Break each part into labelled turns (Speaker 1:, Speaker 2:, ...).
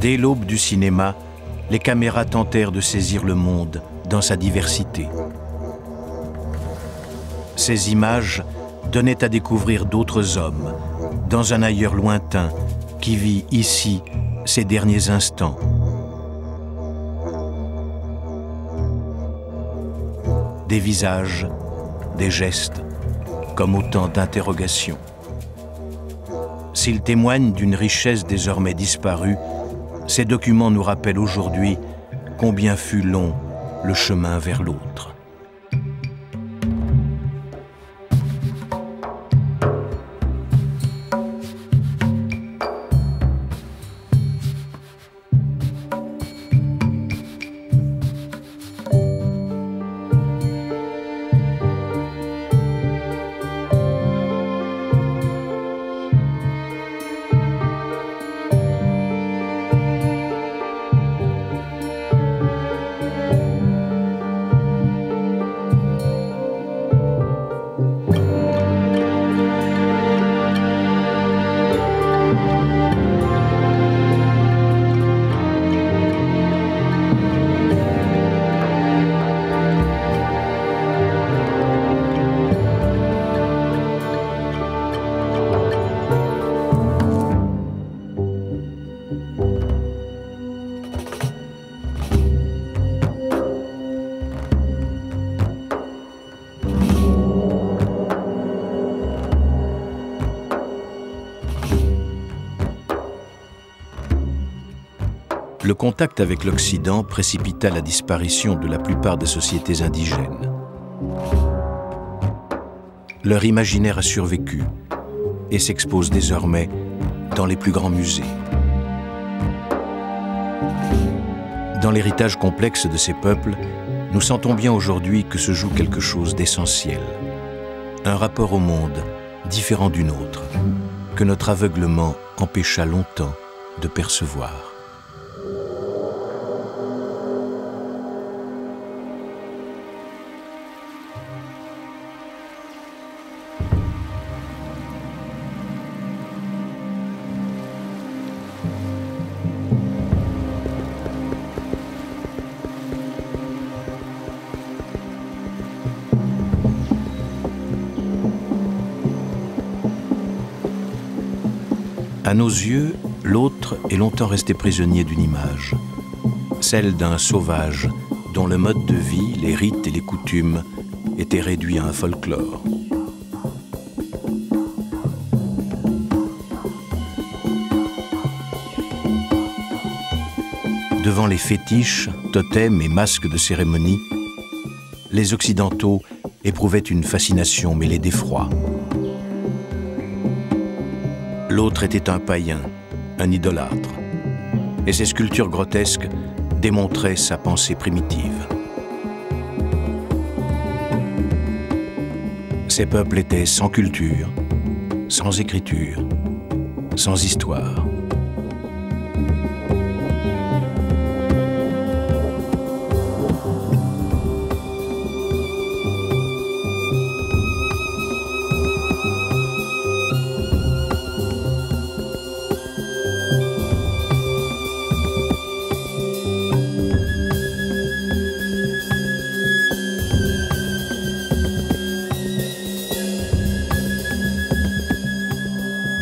Speaker 1: Dès l'aube du cinéma, les caméras tentèrent de saisir le monde dans sa diversité. Ces images donnaient à découvrir d'autres hommes, dans un ailleurs lointain, qui vit ici ses derniers instants. Des visages, des gestes, comme autant d'interrogations. S'ils témoignent d'une richesse désormais disparue, ces documents nous rappellent aujourd'hui combien fut long le chemin vers l'autre. Le contact avec l'Occident précipita la disparition de la plupart des sociétés indigènes. Leur imaginaire a survécu et s'expose désormais dans les plus grands musées. Dans l'héritage complexe de ces peuples, nous sentons bien aujourd'hui que se joue quelque chose d'essentiel. Un rapport au monde différent du nôtre, que notre aveuglement empêcha longtemps de percevoir. À nos yeux, l'autre est longtemps resté prisonnier d'une image, celle d'un sauvage dont le mode de vie, les rites et les coutumes étaient réduits à un folklore. Devant les fétiches, totems et masques de cérémonie, les Occidentaux éprouvaient une fascination mêlée d'effroi. L'autre était un païen, un idolâtre, et ses sculptures grotesques démontraient sa pensée primitive. Ces peuples étaient sans culture, sans écriture, sans histoire.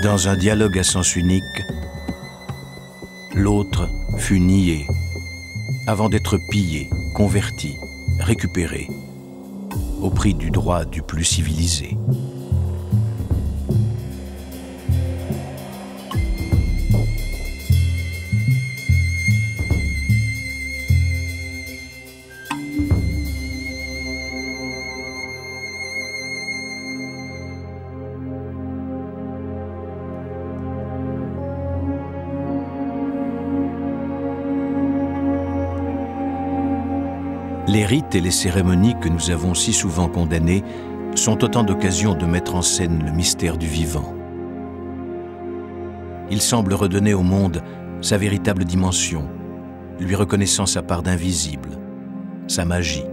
Speaker 1: Dans un dialogue à sens unique, l'autre fut nié, avant d'être pillé, converti, récupéré, au prix du droit du plus civilisé. Les rites et les cérémonies que nous avons si souvent condamnés sont autant d'occasions de mettre en scène le mystère du vivant. Il semble redonner au monde sa véritable dimension, lui reconnaissant sa part d'invisible, sa magie.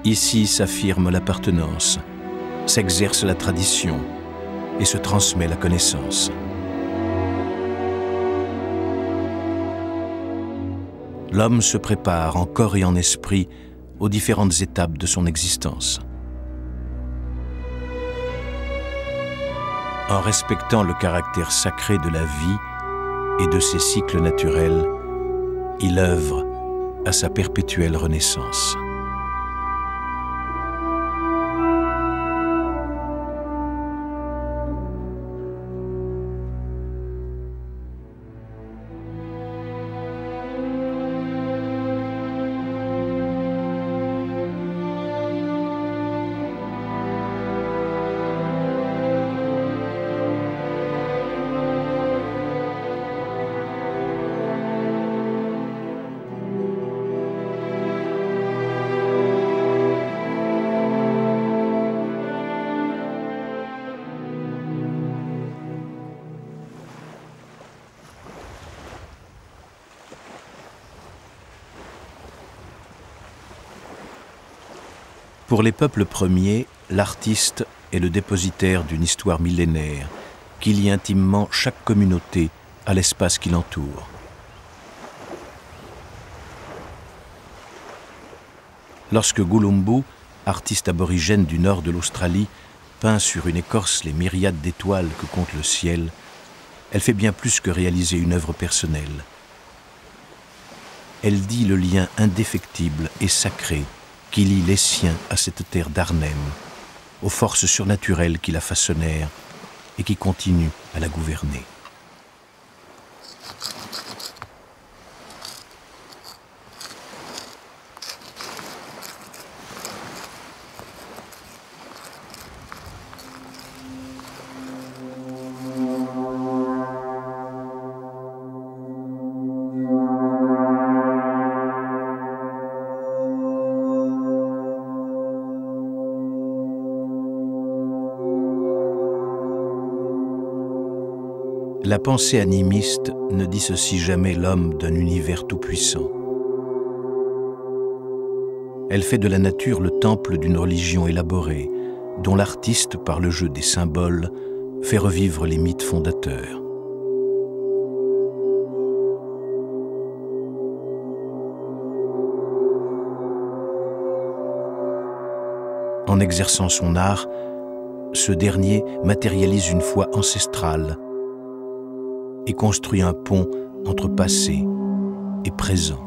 Speaker 1: Ici s'affirme l'appartenance, s'exerce la tradition et se transmet la connaissance. L'homme se prépare en corps et en esprit aux différentes étapes de son existence. En respectant le caractère sacré de la vie et de ses cycles naturels, il œuvre à sa perpétuelle renaissance. Pour les peuples premiers, l'artiste est le dépositaire d'une histoire millénaire qui lie intimement chaque communauté à l'espace qui l'entoure. Lorsque Gulumbu, artiste aborigène du nord de l'Australie, peint sur une écorce les myriades d'étoiles que compte le ciel, elle fait bien plus que réaliser une œuvre personnelle. Elle dit le lien indéfectible et sacré qui lie les siens à cette terre d'Arnhem, aux forces surnaturelles qui la façonnèrent et qui continuent à la gouverner. La pensée animiste ne dissocie jamais l'homme d'un univers tout-puissant. Elle fait de la nature le temple d'une religion élaborée, dont l'artiste, par le jeu des symboles, fait revivre les mythes fondateurs. En exerçant son art, ce dernier matérialise une foi ancestrale et construit un pont entre passé et présent.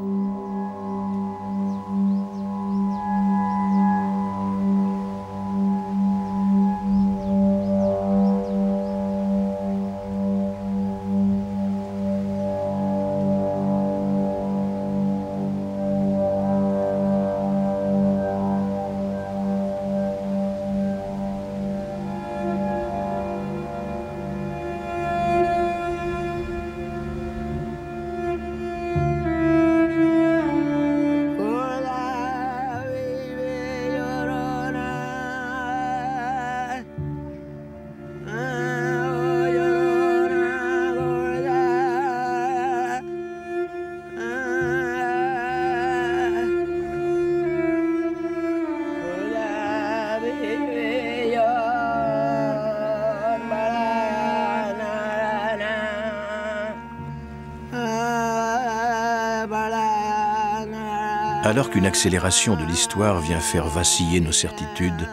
Speaker 1: Alors qu'une accélération de l'histoire vient faire vaciller nos certitudes,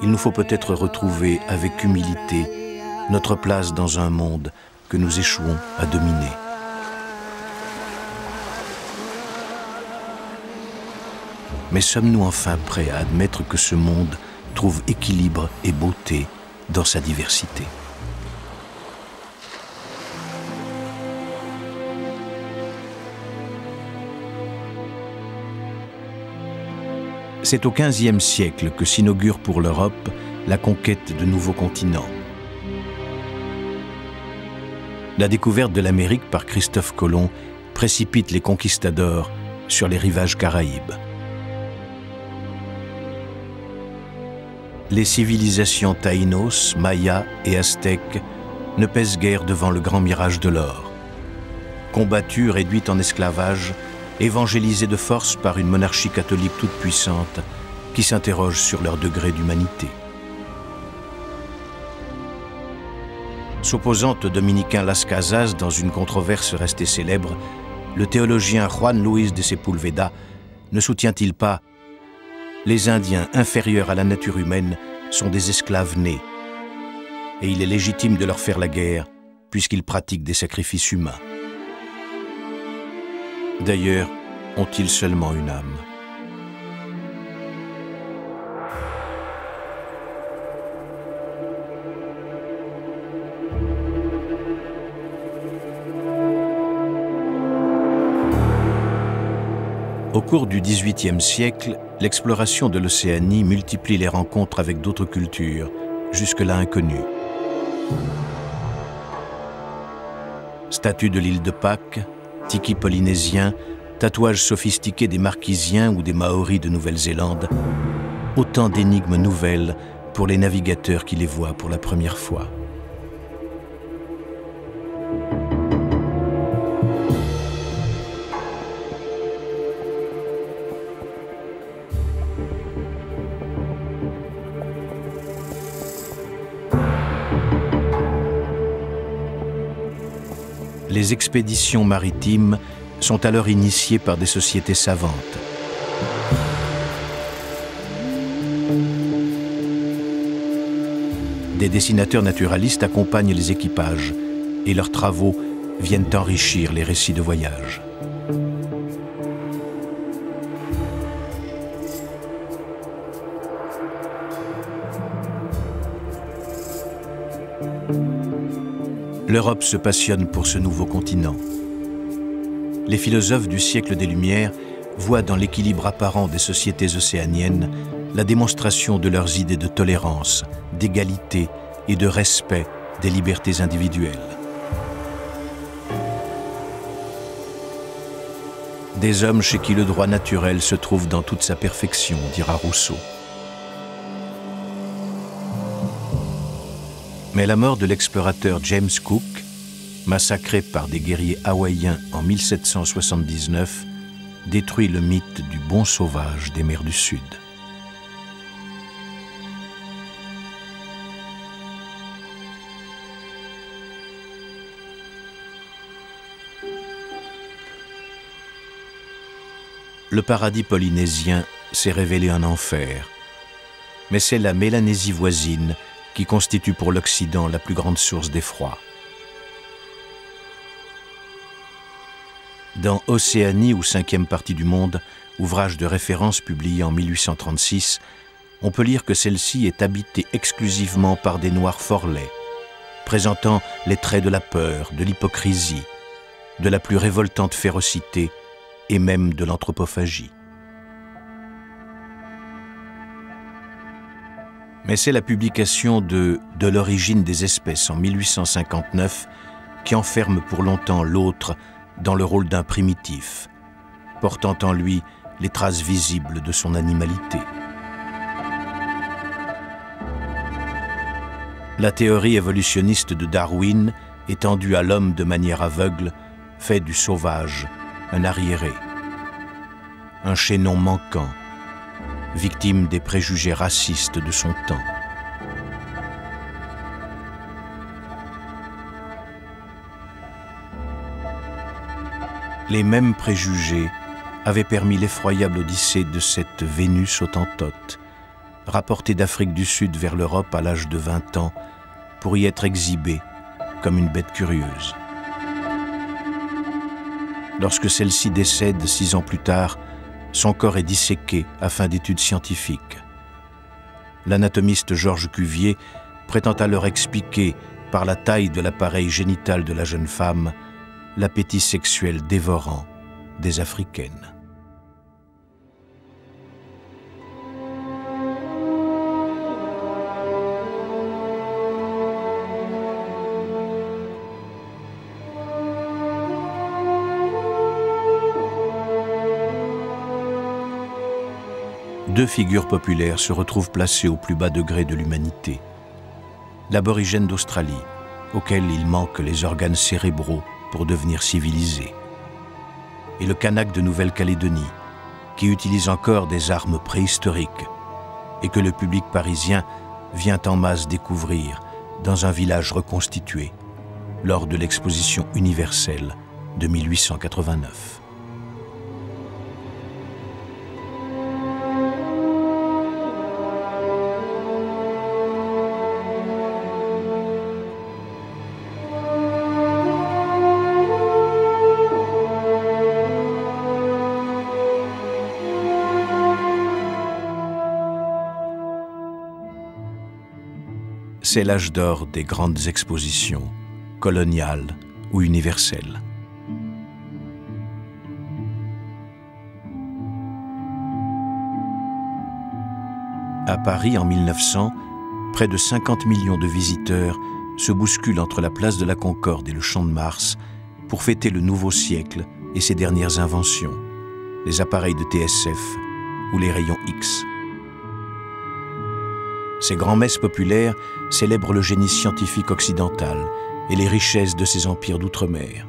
Speaker 1: il nous faut peut-être retrouver avec humilité notre place dans un monde que nous échouons à dominer. Mais sommes-nous enfin prêts à admettre que ce monde trouve équilibre et beauté dans sa diversité ? C'est au XVe siècle que s'inaugure pour l'Europe la conquête de nouveaux continents. La découverte de l'Amérique par Christophe Colomb précipite les conquistadors sur les rivages caraïbes. Les civilisations taïnos, mayas et aztèques ne pèsent guère devant le grand mirage de l'or. Combattues, réduites en esclavage, évangélisées de force par une monarchie catholique toute puissante, qui s'interrogent sur leur degré d'humanité. S'opposant au dominicain Las Casas dans une controverse restée célèbre, le théologien Juan Luis de Sepúlveda ne soutient-il pas « Les Indiens inférieurs à la nature humaine sont des esclaves nés, et il est légitime de leur faire la guerre puisqu'ils pratiquent des sacrifices humains. D'ailleurs, ont-ils seulement une âme ? » Au cours du XVIIIe siècle, l'exploration de l'Océanie multiplie les rencontres avec d'autres cultures, jusque-là inconnues. Statues de l'île de Pâques, tiki polynésien, tatouages sophistiqués des Marquisiens ou des Maoris de Nouvelle-Zélande, autant d'énigmes nouvelles pour les navigateurs qui les voient pour la première fois. Les expéditions maritimes sont alors initiées par des sociétés savantes. Des dessinateurs naturalistes accompagnent les équipages et leurs travaux viennent enrichir les récits de voyage. L'Europe se passionne pour ce nouveau continent. Les philosophes du siècle des Lumières voient dans l'équilibre apparent des sociétés océaniennes la démonstration de leurs idées de tolérance, d'égalité et de respect des libertés individuelles. Des hommes chez qui le droit naturel se trouve dans toute sa perfection, dira Rousseau. Mais la mort de l'explorateur James Cook, massacré par des guerriers hawaïens en 1779, détruit le mythe du bon sauvage des mers du Sud. Le paradis polynésien s'est révélé un enfer, mais c'est la Mélanésie voisine qui constitue pour l'Occident la plus grande source d'effroi. Dans Océanie ou cinquième partie du monde, ouvrage de référence publié en 1836, on peut lire que celle-ci est habitée exclusivement par des Noirs fort laids, présentant les traits de la peur, de l'hypocrisie, de la plus révoltante férocité et même de l'anthropophagie. Mais c'est la publication de l'origine des espèces en 1859 qui enferme pour longtemps l'autre dans le rôle d'un primitif, portant en lui les traces visibles de son animalité. La théorie évolutionniste de Darwin, étendue à l'homme de manière aveugle, fait du sauvage un arriéré, un chaînon manquant, victime des préjugés racistes de son temps. Les mêmes préjugés avaient permis l'effroyable odyssée de cette Vénus hottentote, rapportée d'Afrique du Sud vers l'Europe à l'âge de 20 ans, pour y être exhibée comme une bête curieuse. Lorsque celle-ci décède 6 ans plus tard, son corps est disséqué à fin d'études scientifiques. L'anatomiste Georges Cuvier prétend alors expliquer, par la taille de l'appareil génital de la jeune femme, l'appétit sexuel dévorant des Africaines. Deux figures populaires se retrouvent placées au plus bas degré de l'humanité. L'aborigène d'Australie, auquel il manque les organes cérébraux pour devenir civilisé, et le Kanak de Nouvelle-Calédonie, qui utilise encore des armes préhistoriques et que le public parisien vient en masse découvrir dans un village reconstitué lors de l'exposition universelle de 1889. C'est l'âge d'or des grandes expositions, coloniales ou universelles. À Paris, en 1900, près de 50 millions de visiteurs se bousculent entre la place de la Concorde et le Champ de Mars pour fêter le nouveau siècle et ses dernières inventions, les appareils de TSF ou les rayons X. Ces grands-messes populaires célèbrent le génie scientifique occidental et les richesses de ces empires d'outre-mer.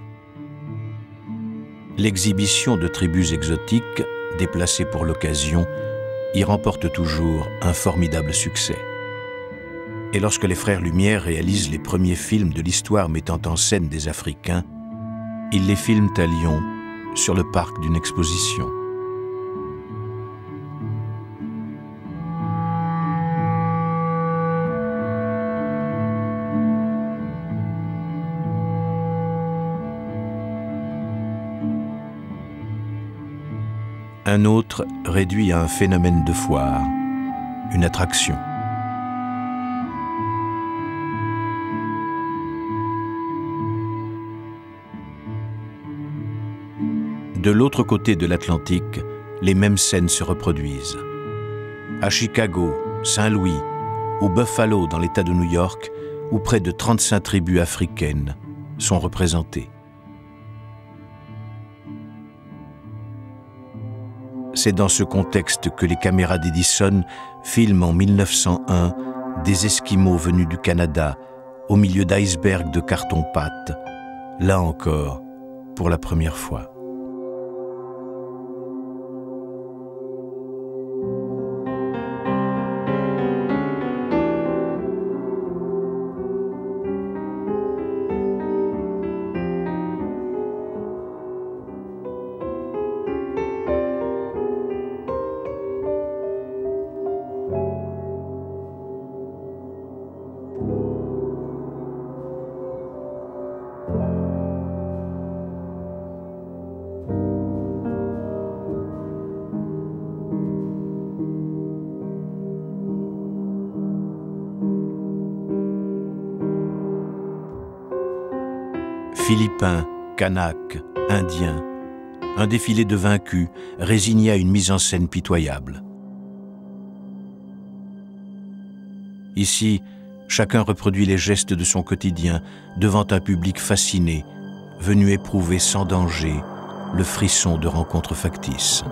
Speaker 1: L'exhibition de tribus exotiques, déplacées pour l'occasion, y remporte toujours un formidable succès. Et lorsque les frères Lumière réalisent les premiers films de l'histoire mettant en scène des Africains, ils les filment à Lyon, sur le parc d'une exposition. Un autre réduit à un phénomène de foire, une attraction. De l'autre côté de l'Atlantique, les mêmes scènes se reproduisent. À Chicago, Saint-Louis ou Buffalo dans l'État de New York, où près de 35 tribus africaines sont représentées. C'est dans ce contexte que les caméras d'Edison filment en 1901 des Esquimaux venus du Canada au milieu d'icebergs de carton-pâte, là encore pour la première fois. Philippins, Kanaks, Indiens, un défilé de vaincus résignés à une mise en scène pitoyable. Ici, chacun reproduit les gestes de son quotidien devant un public fasciné, venu éprouver sans danger le frisson de rencontres factices.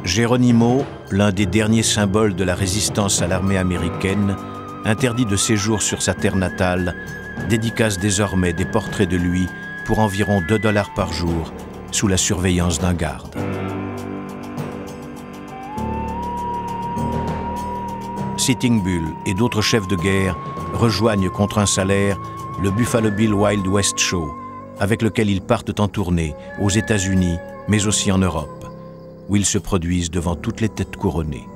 Speaker 1: Geronimo, l'un des derniers symboles de la résistance à l'armée américaine, interdit de séjour sur sa terre natale, dédicace désormais des portraits de lui pour environ $2 par jour, sous la surveillance d'un garde. Sitting Bull et d'autres chefs de guerre rejoignent contre un salaire le Buffalo Bill Wild West Show, avec lequel ils partent en tournée aux États-Unis, mais aussi en Europe, où ils se produisent devant toutes les têtes couronnées.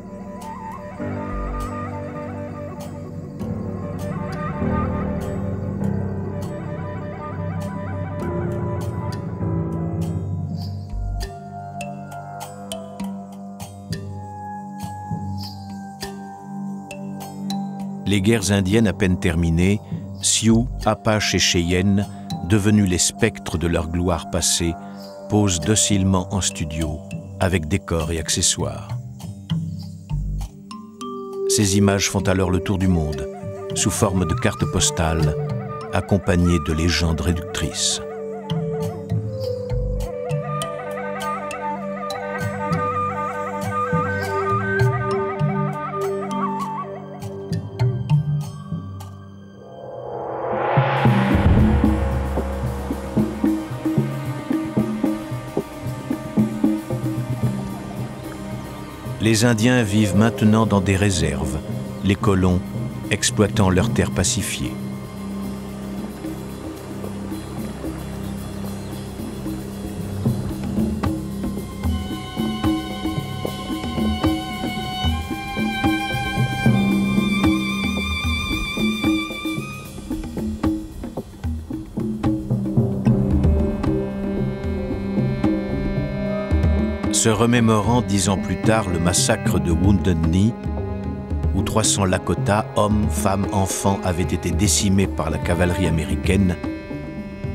Speaker 1: Les guerres indiennes à peine terminées, Sioux, Apaches et Cheyennes, devenus les spectres de leur gloire passée, posent docilement en studio, avec décors et accessoires. Ces images font alors le tour du monde, sous forme de cartes postales, accompagnées de légendes réductrices. Les Indiens vivent maintenant dans des réserves, les colons exploitant leurs terres pacifiées. Se remémorant 10 ans plus tard le massacre de Wounded Knee, où 300 Lakota, hommes, femmes, enfants, avaient été décimés par la cavalerie américaine,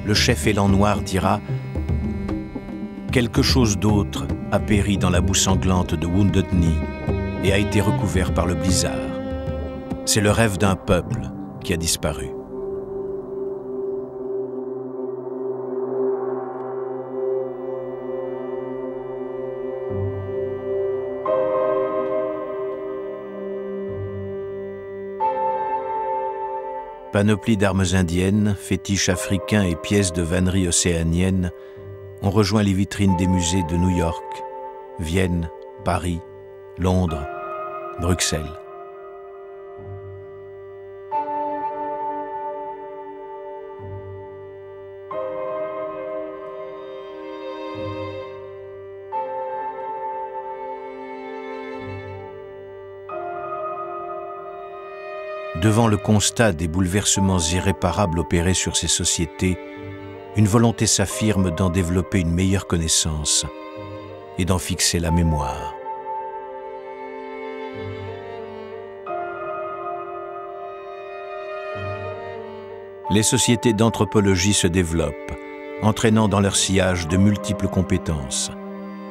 Speaker 1: le chef élan noir dira « Quelque chose d'autre a péri dans la boue sanglante de Wounded Knee et a été recouvert par le blizzard. C'est le rêve d'un peuple qui a disparu. » Panoplie d'armes indiennes, fétiches africains et pièces de vannerie océanienne ont rejoint les vitrines des musées de New York, Vienne, Paris, Londres, Bruxelles. Devant le constat des bouleversements irréparables opérés sur ces sociétés, une volonté s'affirme d'en développer une meilleure connaissance et d'en fixer la mémoire. Les sociétés d'anthropologie se développent, entraînant dans leur sillage de multiples compétences.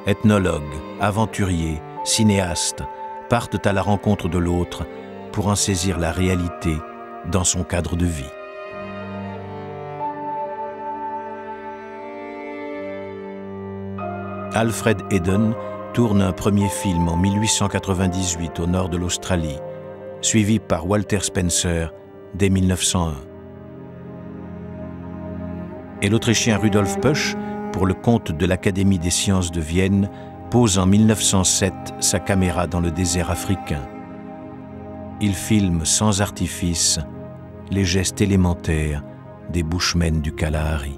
Speaker 1: Ethnologues, aventuriers, cinéastes partent à la rencontre de l'autre pour en saisir la réalité dans son cadre de vie. Alfred Eden tourne un premier film en 1898 au nord de l'Australie, suivi par Walter Spencer dès 1901. Et l'Autrichien Rudolf Pusch, pour le compte de l'Académie des sciences de Vienne, pose en 1907 sa caméra dans le désert africain. Il filme sans artifice les gestes élémentaires des Bushmen du Kalahari.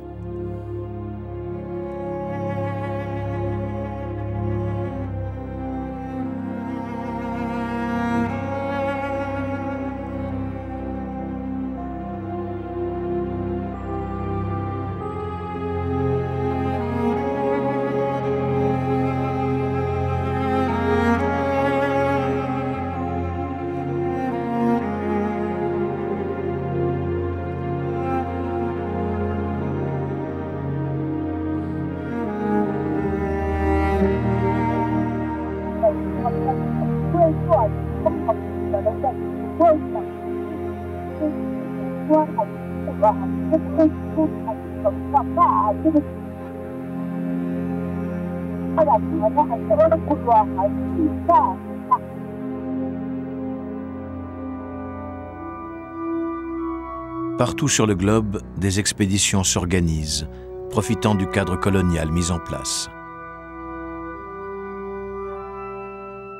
Speaker 1: Partout sur le globe, des expéditions s'organisent, profitant du cadre colonial mis en place.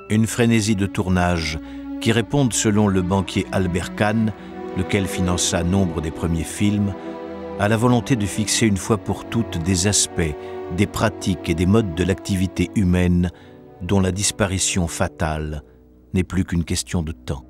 Speaker 1: Une frénésie de tournage qui répondent, selon le banquier Albert Kahn, lequel finança nombre des premiers films, à la volonté de fixer une fois pour toutes des aspects, des pratiques et des modes de l'activité humaine dont la disparition fatale n'est plus qu'une question de temps.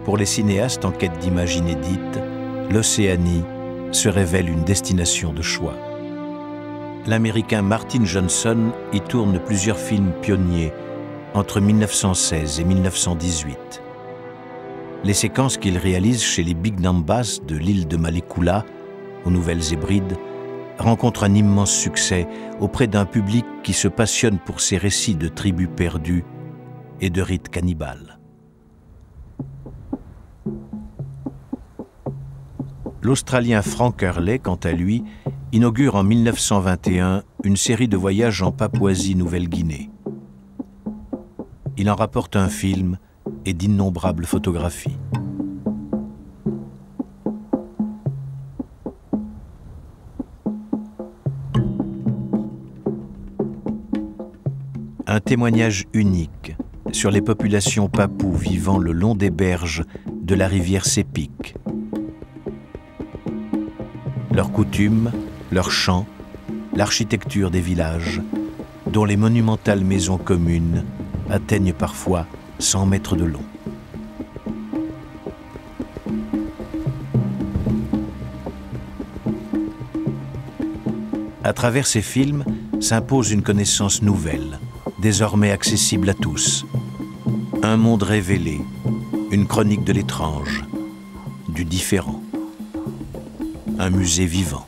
Speaker 1: Pour les cinéastes en quête d'images inédites, l'Océanie se révèle une destination de choix. L'Américain Martin Johnson y tourne plusieurs films pionniers entre 1916 et 1918. Les séquences qu'il réalise chez les Big Nambas de l'île de Malekula, aux Nouvelles-Hébrides, rencontrent un immense succès auprès d'un public qui se passionne pour ces récits de tribus perdues et de rites cannibales. l'Australien Frank Hurley, quant à lui, inaugure en 1921 une série de voyages en Papouasie-Nouvelle-Guinée. Il en rapporte un film et d'innombrables photographies. Un témoignage unique sur les populations papoues vivant le long des berges de la rivière Sepik. Leurs coutumes, leurs chants, l'architecture des villages, dont les monumentales maisons communes atteignent parfois 100 mètres de long. À travers ces films s'impose une connaissance nouvelle, désormais accessible à tous. Un monde révélé, une chronique de l'étrange, du différent. Un musée vivant.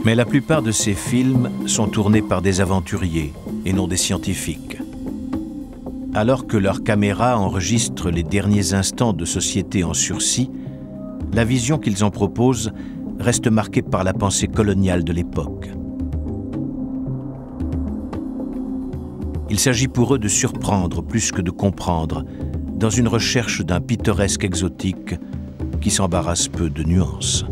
Speaker 1: Mais la plupart de ces films sont tournés par des aventuriers et non des scientifiques. Alors que leurs caméras enregistrent les derniers instants de société en sursis, la vision qu'ils en proposent reste marquée par la pensée coloniale de l'époque. Il s'agit pour eux de surprendre plus que de comprendre, dans une recherche d'un pittoresque exotique qui s'embarrasse peu de nuances.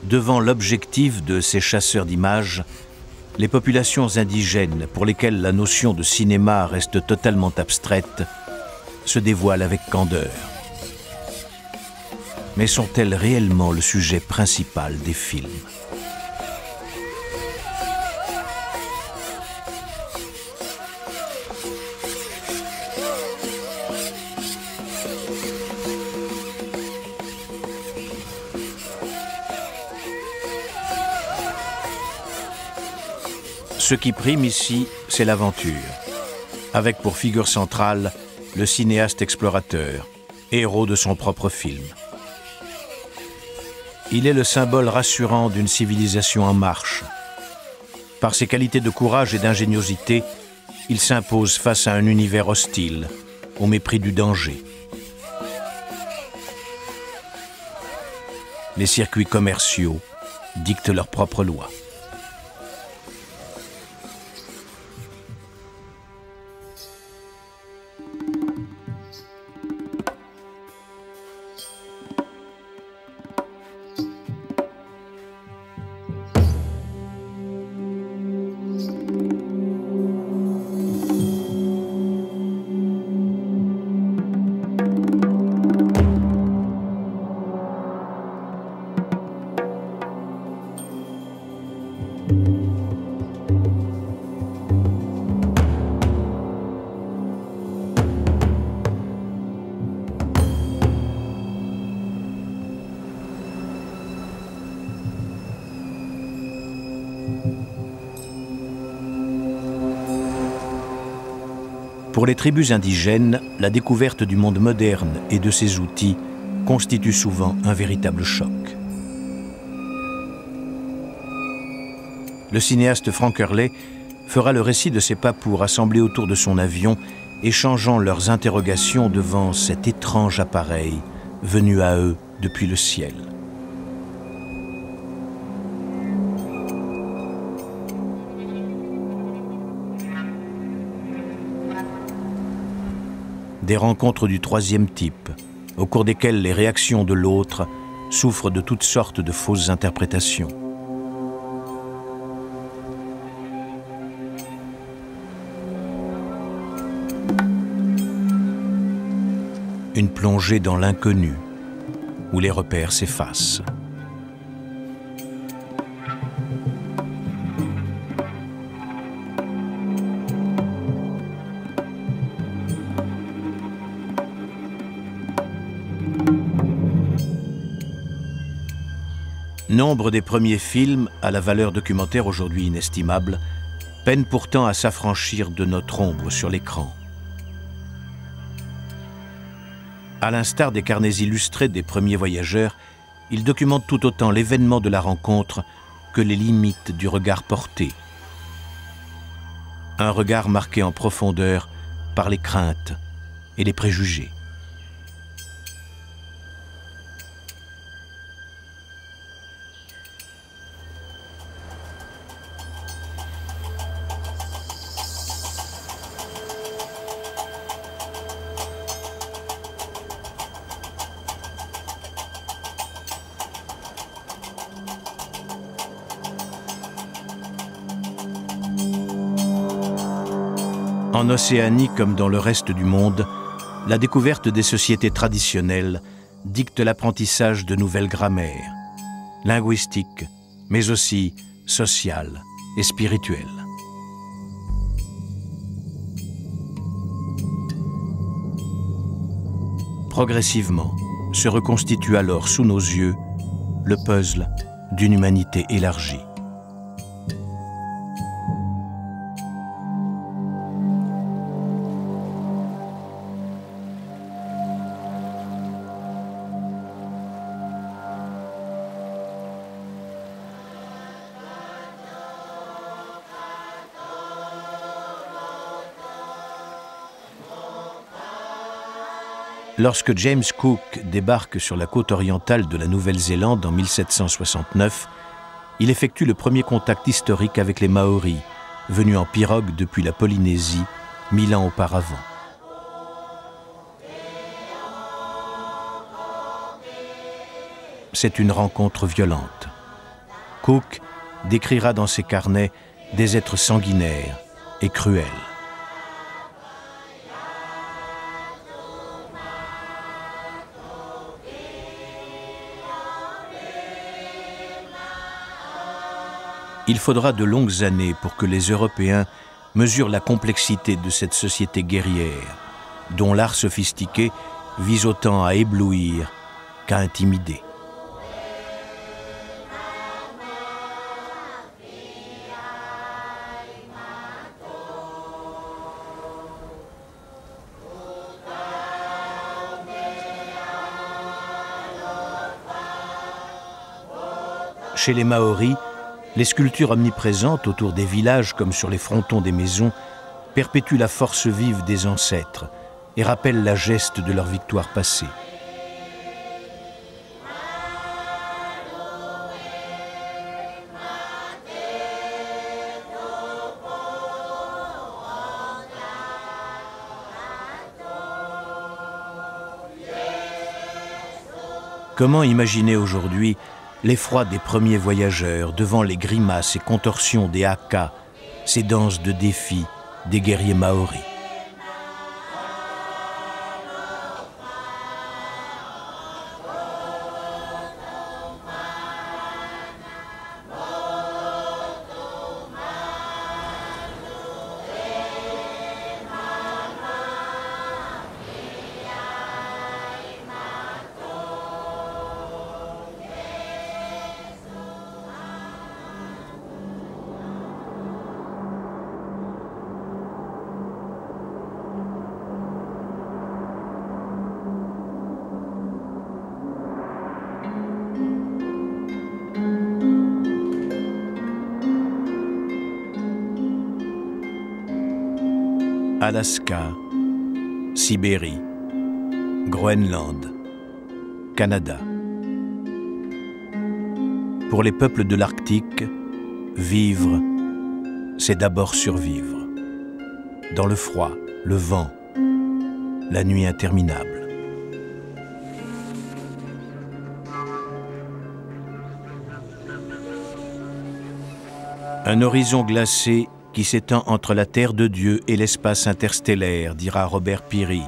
Speaker 1: Devant l'objectif de ces chasseurs d'images, les populations indigènes, pour lesquelles la notion de cinéma reste totalement abstraite, se dévoilent avec candeur. Mais sont-elles réellement le sujet principal des films ? Ce qui prime ici, c'est l'aventure, avec pour figure centrale le cinéaste explorateur, héros de son propre film. Il est le symbole rassurant d'une civilisation en marche. Par ses qualités de courage et d'ingéniosité, il s'impose face à un univers hostile, au mépris du danger. Les circuits commerciaux dictent leurs propres lois. Pour les tribus indigènes, la découverte du monde moderne et de ses outils constitue souvent un véritable choc. Le cinéaste Frank Hurley fera le récit de ces papous rassemblés autour de son avion, échangeant leurs interrogations devant cet étrange appareil venu à eux depuis le ciel. Des rencontres du troisième type, au cours desquelles les réactions de l'autre souffrent de toutes sortes de fausses interprétations. Une plongée dans l'inconnu, où les repères s'effacent. Nombre des premiers films, à la valeur documentaire aujourd'hui inestimable, peinent pourtant à s'affranchir de notre ombre sur l'écran. À l'instar des carnets illustrés des premiers voyageurs, il documente tout autant l'événement de la rencontre que les limites du regard porté. Un regard marqué en profondeur par les craintes et les préjugés. En Océanie comme dans le reste du monde, la découverte des sociétés traditionnelles dicte l'apprentissage de nouvelles grammaires, linguistiques, mais aussi sociales et spirituelles. Progressivement, se reconstitue alors sous nos yeux le puzzle d'une humanité élargie. Lorsque James Cook débarque sur la côte orientale de la Nouvelle-Zélande en 1769, il effectue le premier contact historique avec les Maoris, venus en pirogue depuis la Polynésie 1000 ans auparavant. C'est une rencontre violente. Cook décrira dans ses carnets des êtres sanguinaires et cruels. Il faudra de longues années pour que les Européens mesurent la complexité de cette société guerrière, dont l'art sophistiqué vise autant à éblouir qu'à intimider. Chez les Maoris, les sculptures omniprésentes autour des villages comme sur les frontons des maisons perpétuent la force vive des ancêtres et rappellent la geste de leur victoire passée. Comment imaginer aujourd'hui l'effroi des premiers voyageurs devant les grimaces et contorsions des Haka, ces danses de défi des guerriers maoris. Alaska, Sibérie, Groenland, Canada. Pour les peuples de l'Arctique, vivre, c'est d'abord survivre. Dans le froid, le vent, la nuit interminable. Un horizon glacé qui s'étend entre la Terre de Dieu et l'espace interstellaire, dira Robert Peary,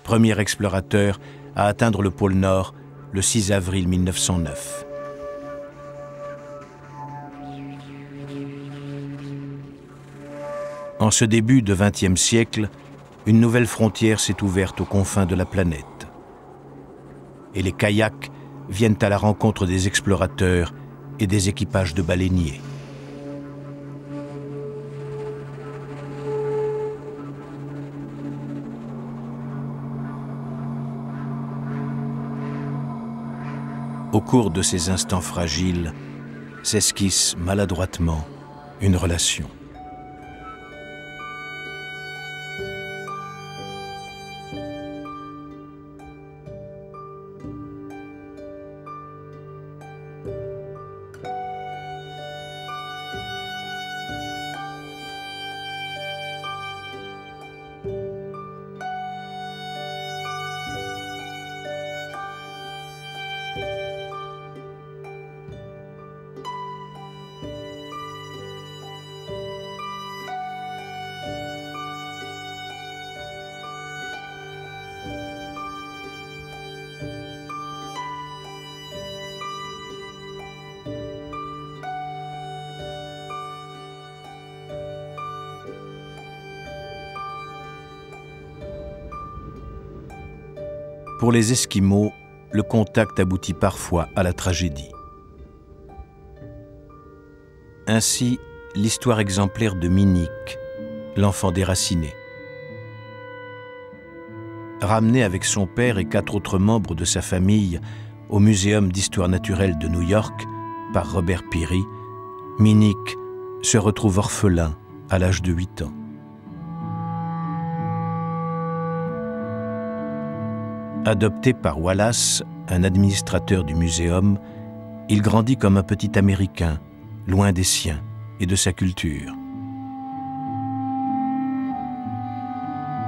Speaker 1: premier explorateur à atteindre le pôle Nord le 6 avril 1909. En ce début de XXe siècle, une nouvelle frontière s'est ouverte aux confins de la planète. Et les kayaks viennent à la rencontre des explorateurs et des équipages de baleiniers. Au cours de ces instants fragiles, s'esquisse maladroitement une relation. Pour les Esquimaux, le contact aboutit parfois à la tragédie. Ainsi, l'histoire exemplaire de Minik, l'enfant déraciné. Ramené avec son père et 4 autres membres de sa famille au Muséum d'histoire naturelle de New York par Robert Peary, Minik se retrouve orphelin à l'âge de 8 ans. Adopté par Wallace, un administrateur du muséum, il grandit comme un petit Américain, loin des siens et de sa culture.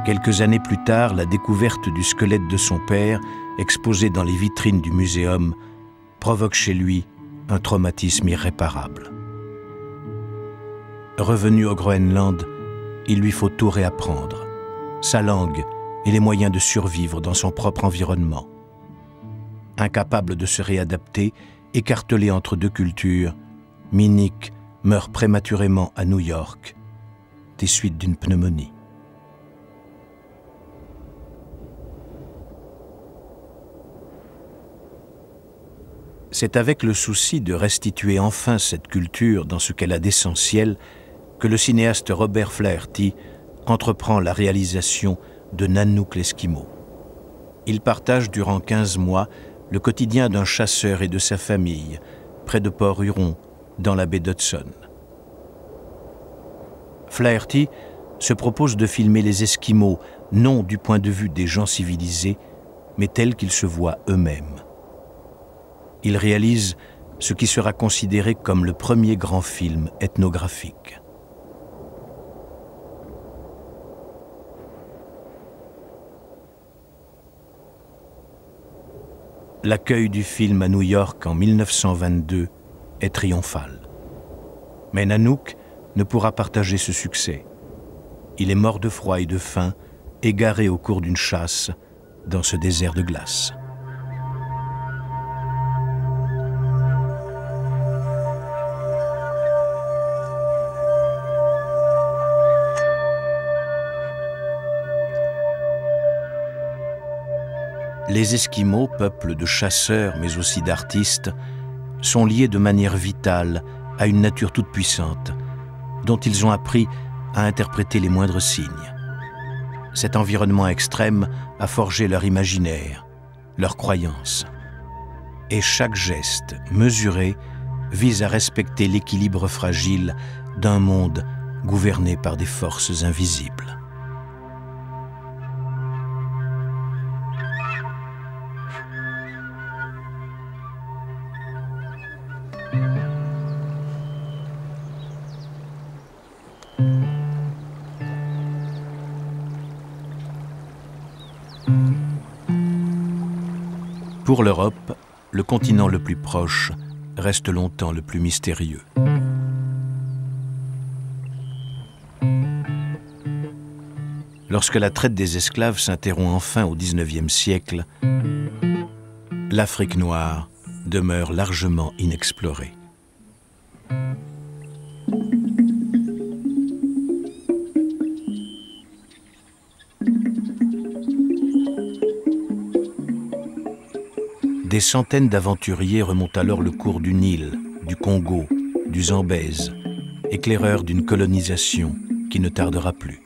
Speaker 1: Quelques années plus tard, la découverte du squelette de son père, exposé dans les vitrines du muséum, provoque chez lui un traumatisme irréparable. Revenu au Groenland, il lui faut tout réapprendre, sa langue et les moyens de survivre dans son propre environnement. Incapable de se réadapter, écartelé entre 2 cultures, Minik meurt prématurément à New York, des suites d'une pneumonie. C'est avec le souci de restituer enfin cette culture dans ce qu'elle a d'essentiel que le cinéaste Robert Flaherty entreprend la réalisation de Nanook l'Esquimau. Il partage durant 15 mois le quotidien d'un chasseur et de sa famille, près de Port-Huron, dans la baie d'Hudson. Flaherty se propose de filmer les Esquimaux non du point de vue des gens civilisés, mais tels qu'ils se voient eux-mêmes. Il réalise ce qui sera considéré comme le premier grand film ethnographique. L'accueil du film à New York en 1922 est triomphal. Mais Nanook ne pourra partager ce succès. Il est mort de froid et de faim, égaré au cours d'une chasse dans ce désert de glace. Les Esquimaux, peuple de chasseurs mais aussi d'artistes, sont liés de manière vitale à une nature toute puissante, dont ils ont appris à interpréter les moindres signes. Cet environnement extrême a forgé leur imaginaire, leurs croyances. Et chaque geste mesuré vise à respecter l'équilibre fragile d'un monde gouverné par des forces invisibles. Pour l'Europe, le continent le plus proche reste longtemps le plus mystérieux. Lorsque la traite des esclaves s'interrompt enfin au XIXe siècle, l'Afrique noire demeure largement inexplorée. Des centaines d'aventuriers remontent alors le cours du Nil, du Congo, du Zambèze, éclaireurs d'une colonisation qui ne tardera plus.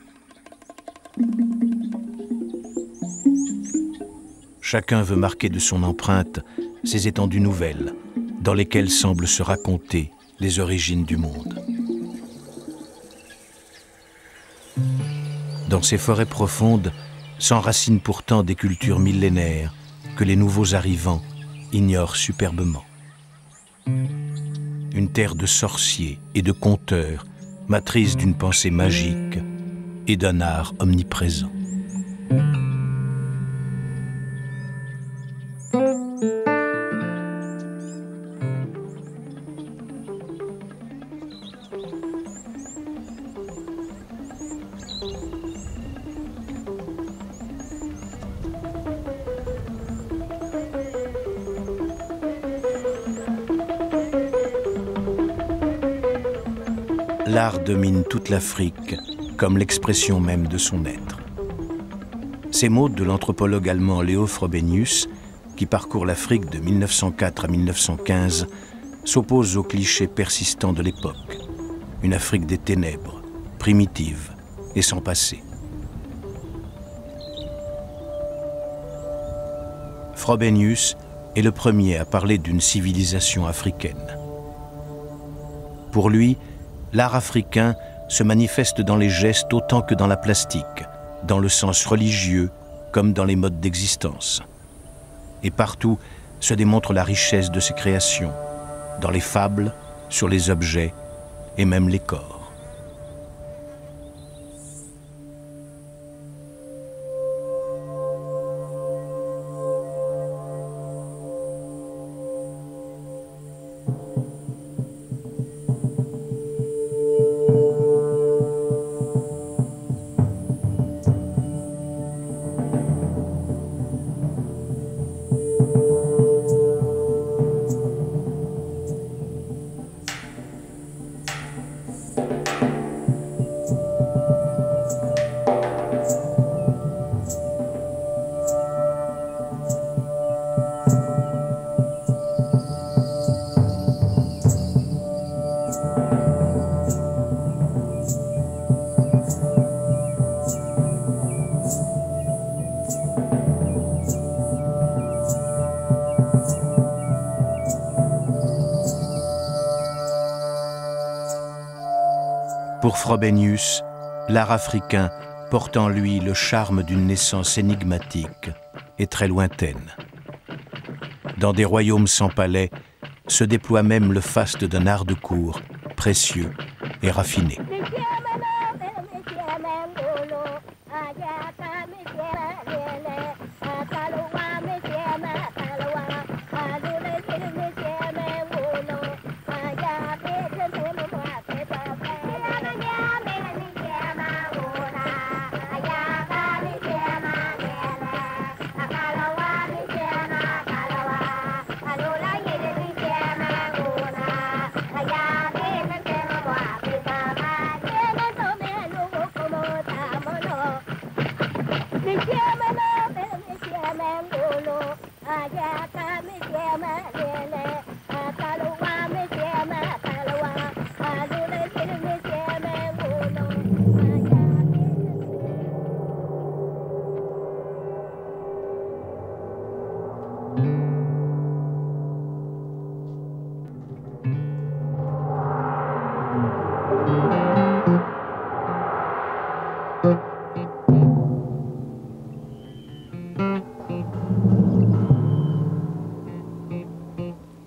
Speaker 1: Chacun veut marquer de son empreinte ces étendues nouvelles, dans lesquelles semblent se raconter les origines du monde. Dans ces forêts profondes s'enracinent pourtant des cultures millénaires que les nouveaux arrivants ignorent superbement. Une terre de sorciers et de conteurs, matrice d'une pensée magique et d'un art omniprésent. L'art domine toute l'Afrique comme l'expression même de son être. Ces mots de l'anthropologue allemand Leo Frobenius, qui parcourt l'Afrique de 1904 à 1915, s'opposent aux clichés persistants de l'époque. Une Afrique des ténèbres, primitive et sans passé. Frobenius est le premier à parler d'une civilisation africaine. Pour lui, l'art africain se manifeste dans les gestes autant que dans la plastique, dans le sens religieux comme dans les modes d'existence. Et partout se démontre la richesse de ses créations, dans les fables, sur les objets et même les corps. Pour Frobenius, l'art africain porte en lui le charme d'une naissance énigmatique et très lointaine. Dans des royaumes sans palais, se déploie même le faste d'un art de cour, précieux et raffiné.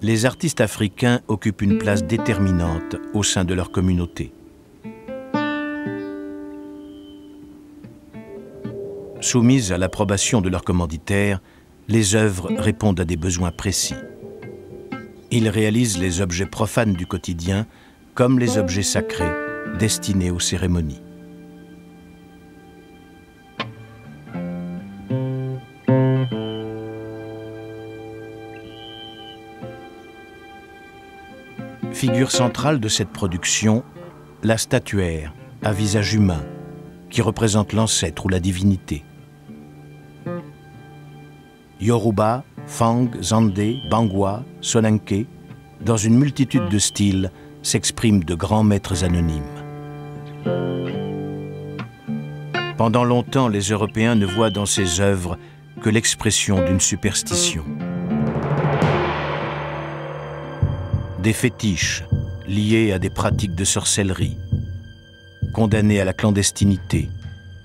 Speaker 1: Les artistes africains occupent une place déterminante au sein de leur communauté. Soumises à l'approbation de leurs commanditaires, les œuvres répondent à des besoins précis. Ils réalisent les objets profanes du quotidien comme les objets sacrés destinés aux cérémonies. Figure centrale de cette production, la statuaire à visage humain, qui représente l'ancêtre ou la divinité. Yoruba, Fang, Zande, Bangwa, Soninké, dans une multitude de styles, s'expriment de grands maîtres anonymes. Pendant longtemps, les Européens ne voient dans ces œuvres que l'expression d'une superstition. des fétiches liés à des pratiques de sorcellerie, condamnés à la clandestinité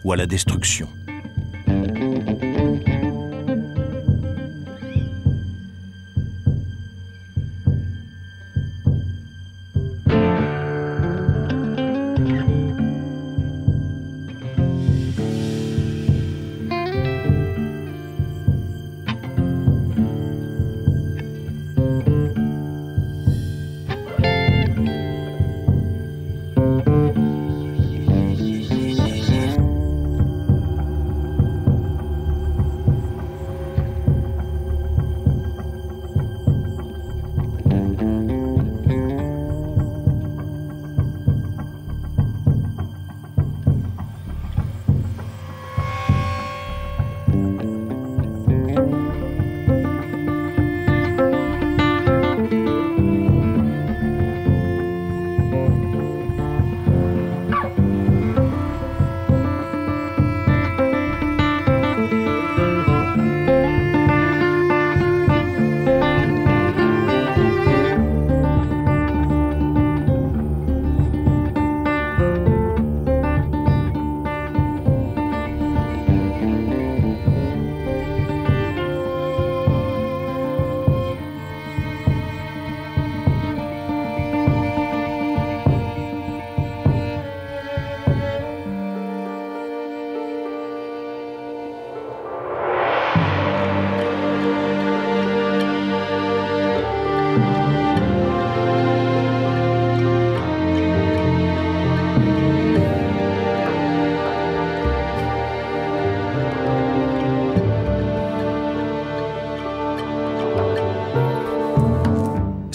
Speaker 1: ou à la destruction.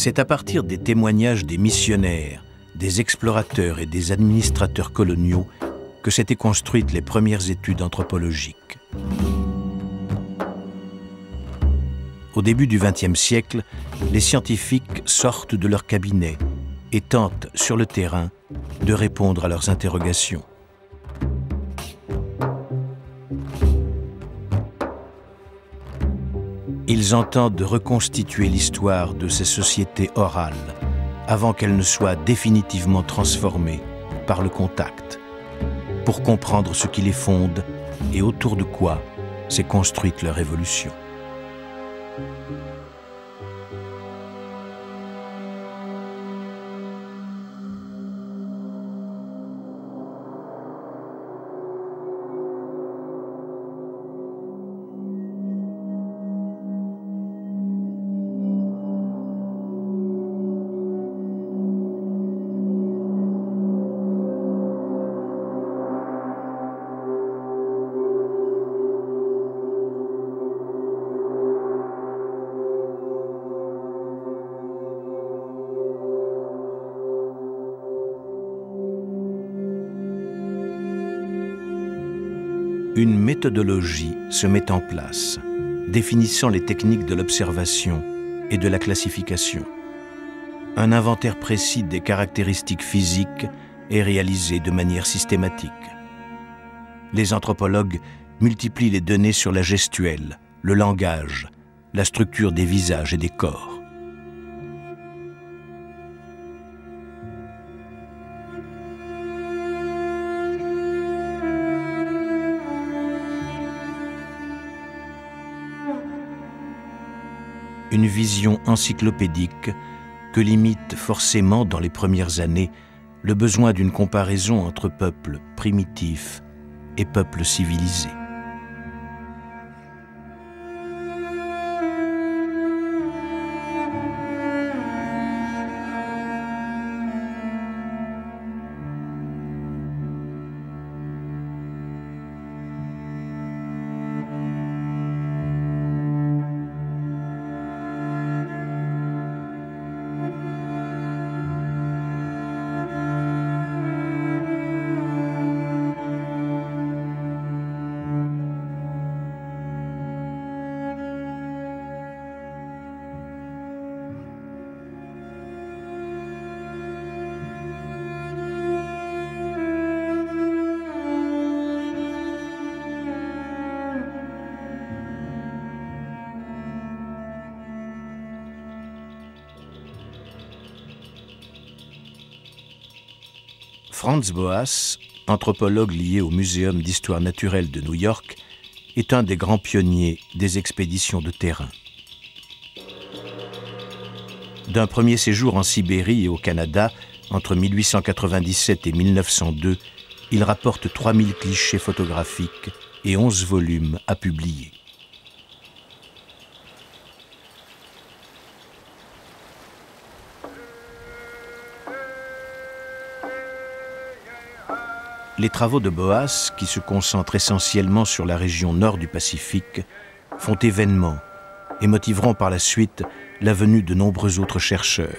Speaker 1: C'est à partir des témoignages des missionnaires, des explorateurs et des administrateurs coloniaux que s'étaient construites les premières études anthropologiques. Au début du XXe siècle, les scientifiques sortent de leur cabinet et tentent, sur le terrain, de répondre à leurs interrogations. Ils entendent reconstituer l'histoire de ces sociétés orales avant qu'elles ne soient définitivement transformées par le contact, pour comprendre ce qui les fonde et autour de quoi s'est construite leur évolution. Une méthodologie se met en place, définissant les techniques de l'observation et de la classification. Un inventaire précis des caractéristiques physiques est réalisé de manière systématique. Les anthropologues multiplient les données sur la gestuelle, le langage, la structure des visages et des corps. Une vision encyclopédique que limite forcément dans les premières années le besoin d'une comparaison entre peuples primitifs et peuples civilisés. Franz Boas, anthropologue lié au Muséum d'histoire naturelle de New York, est un des grands pionniers des expéditions de terrain. D'un premier séjour en Sibérie et au Canada, entre 1897 et 1902, il rapporte 3000 clichés photographiques et 11 volumes à publier. Les travaux de Boas, qui se concentrent essentiellement sur la région nord du Pacifique, font événement et motiveront par la suite la venue de nombreux autres chercheurs.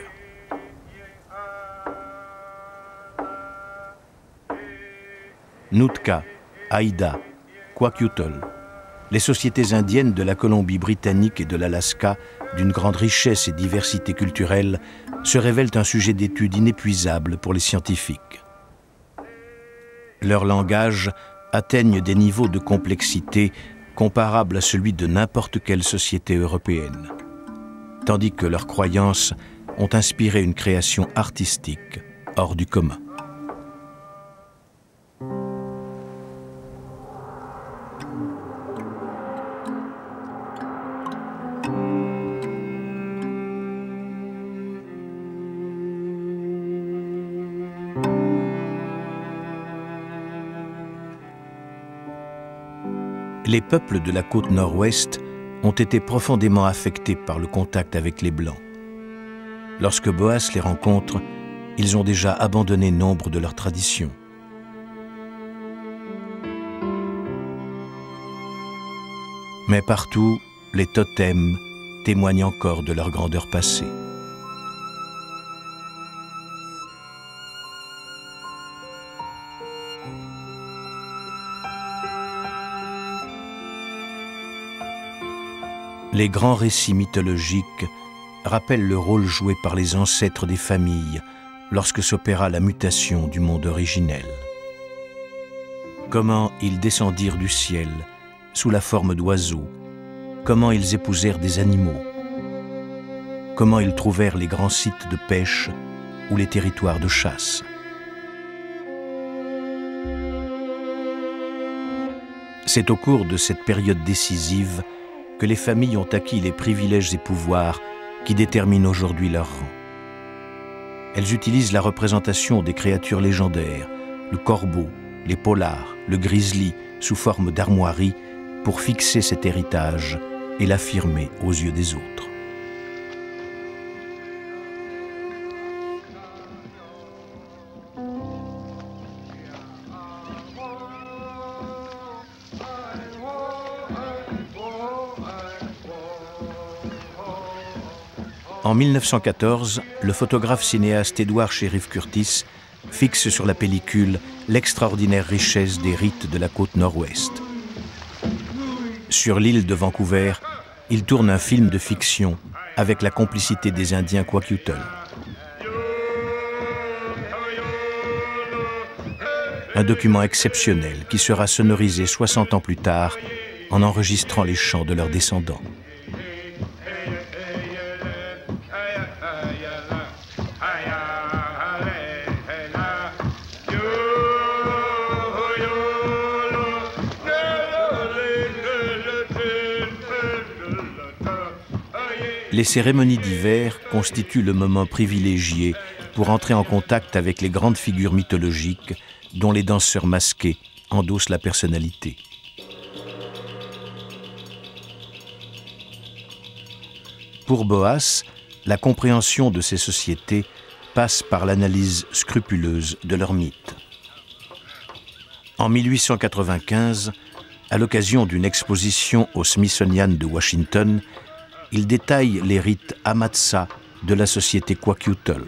Speaker 1: Nootka, Haida, Kwakiutl, les sociétés indiennes de la Colombie-Britannique et de l'Alaska, d'une grande richesse et diversité culturelle, se révèlent un sujet d'étude inépuisable pour les scientifiques. Leur langage atteigne des niveaux de complexité comparables à celui de n'importe quelle société européenne, tandis que leurs croyances ont inspiré une création artistique hors du commun. Les peuples de la côte nord-ouest ont été profondément affectés par le contact avec les Blancs. Lorsque Boas les rencontre, ils ont déjà abandonné nombre de leurs traditions. Mais partout, les totems témoignent encore de leur grandeur passée. Les grands récits mythologiques rappellent le rôle joué par les ancêtres des familles lorsque s'opéra la mutation du monde originel. Comment ils descendirent du ciel sous la forme d'oiseaux, comment ils épousèrent des animaux, comment ils trouvèrent les grands sites de pêche ou les territoires de chasse. C'est au cours de cette période décisive que les familles ont acquis les privilèges et pouvoirs qui déterminent aujourd'hui leur rang. Elles utilisent la représentation des créatures légendaires, le corbeau, les polars, le grizzly, sous forme d'armoiries, pour fixer cet héritage et l'affirmer aux yeux des autres. En 1914, le photographe cinéaste Edward Sheriff Curtis fixe sur la pellicule l'extraordinaire richesse des rites de la côte nord-ouest. Sur l'île de Vancouver, il tourne un film de fiction avec la complicité des Indiens Kwakiutl. Un document exceptionnel qui sera sonorisé 60 ans plus tard en enregistrant les chants de leurs descendants. Les cérémonies d'hiver constituent le moment privilégié pour entrer en contact avec les grandes figures mythologiques dont les danseurs masqués endossent la personnalité. Pour Boas, la compréhension de ces sociétés passe par l'analyse scrupuleuse de leurs mythes. En 1895, à l'occasion d'une exposition au Smithsonian de Washington, il détaille les rites Amatsa de la société Kwakiutl.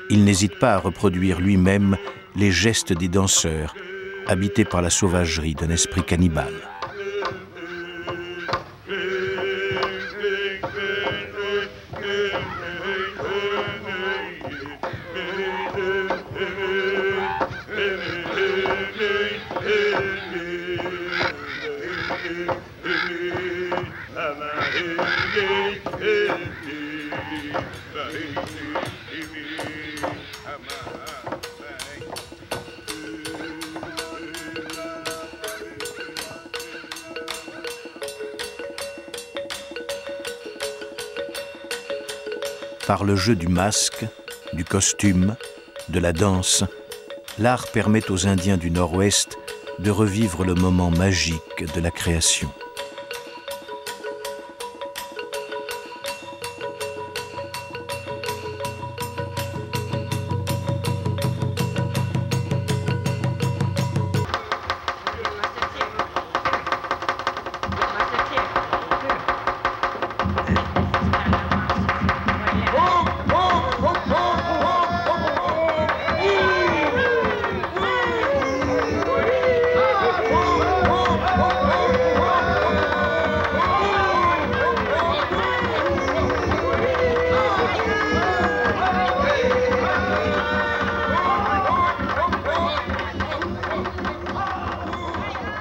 Speaker 1: Il n'hésite pas à reproduire lui-même les gestes des danseurs, habités par la sauvagerie d'un esprit cannibale. Par le jeu du masque, du costume, de la danse, l'art permet aux Indiens du Nord-Ouest de revivre le moment magique de la création.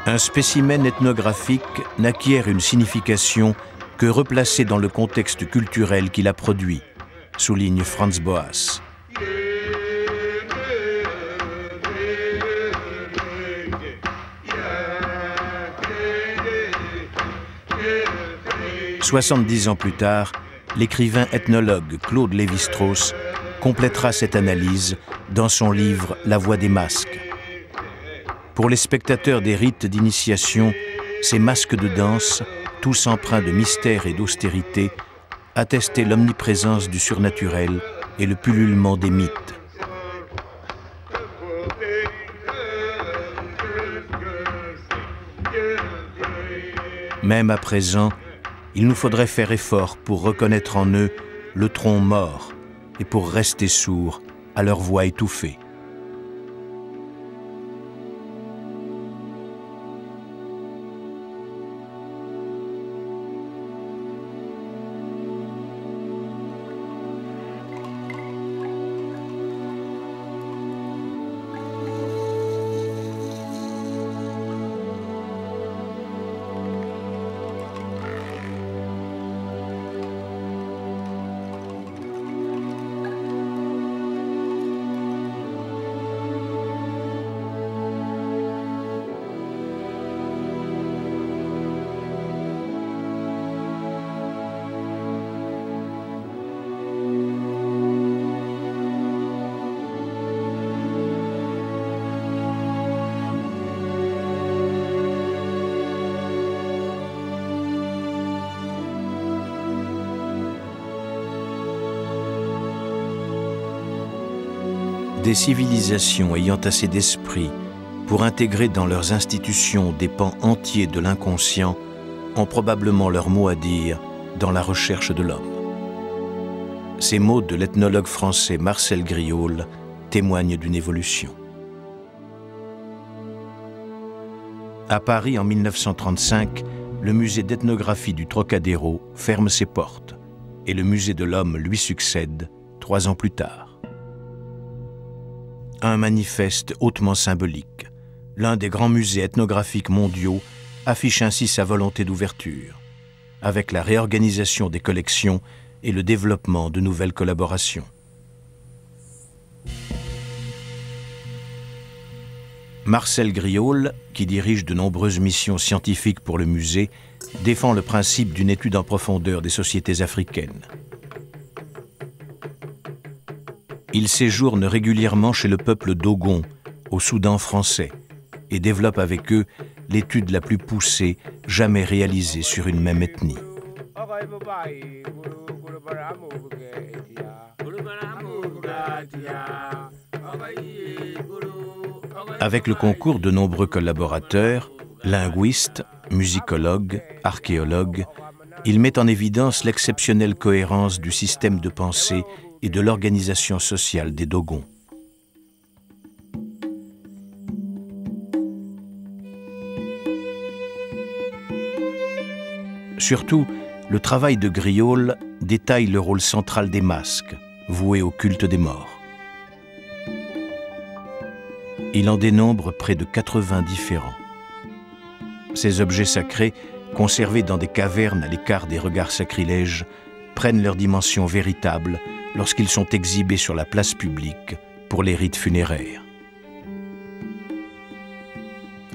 Speaker 1: Un spécimen ethnographique n'acquiert une signification que replacée dans le contexte culturel qu'il a produit, souligne Franz Boas. « 70 ans plus tard, l'écrivain ethnologue Claude Lévi-Strauss complétera cette analyse dans son livre « La voix des masques ». Pour les spectateurs des rites d'initiation, ces masques de danse, tous empreints de mystère et d'austérité, attestaient l'omniprésence du surnaturel et le pullulement des mythes. Même à présent, il nous faudrait faire effort pour reconnaître en eux le tronc mort et pour rester sourds à leur voix étouffée. Des civilisations ayant assez d'esprit pour intégrer dans leurs institutions des pans entiers de l'inconscient ont probablement leur mot à dire dans la recherche de l'homme. Ces mots de l'ethnologue français Marcel Griaule témoignent d'une évolution. À Paris en 1935, le musée d'ethnographie du Trocadéro ferme ses portes et le musée de l'homme lui succède 3 ans plus tard. Un manifeste hautement symbolique. L'un des grands musées ethnographiques mondiaux affiche ainsi sa volonté d'ouverture, avec la réorganisation des collections et le développement de nouvelles collaborations. Marcel Griaule, qui dirige de nombreuses missions scientifiques pour le musée, défend le principe d'une étude en profondeur des sociétés africaines. Il séjourne régulièrement chez le peuple Dogon, au Soudan français, et développe avec eux l'étude la plus poussée jamais réalisée sur une même ethnie. Avec le concours de nombreux collaborateurs, linguistes, musicologues, archéologues, il met en évidence l'exceptionnelle cohérence du système de pensée et de l'organisation sociale des Dogons. Surtout, le travail de Griaule détaille le rôle central des masques, voués au culte des morts. Il en dénombre près de 80 différents. Ces objets sacrés, conservés dans des cavernes à l'écart des regards sacrilèges, prennent leur dimension véritable lorsqu'ils sont exhibés sur la place publique pour les rites funéraires.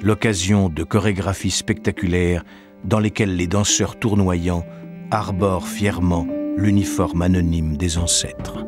Speaker 1: L'occasion de chorégraphies spectaculaires dans lesquelles les danseurs tournoyants arborent fièrement l'uniforme anonyme des ancêtres.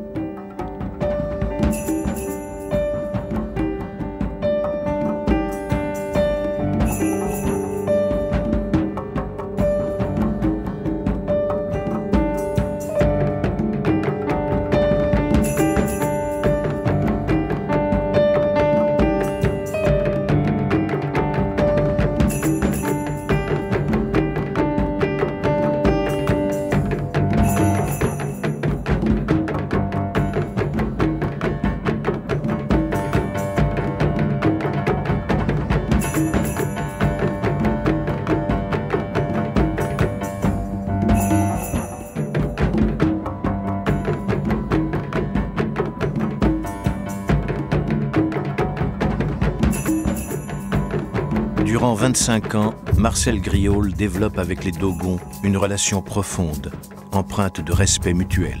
Speaker 1: Durant 25 ans, Marcel Griaule développe avec les Dogons une relation profonde, empreinte de respect mutuel.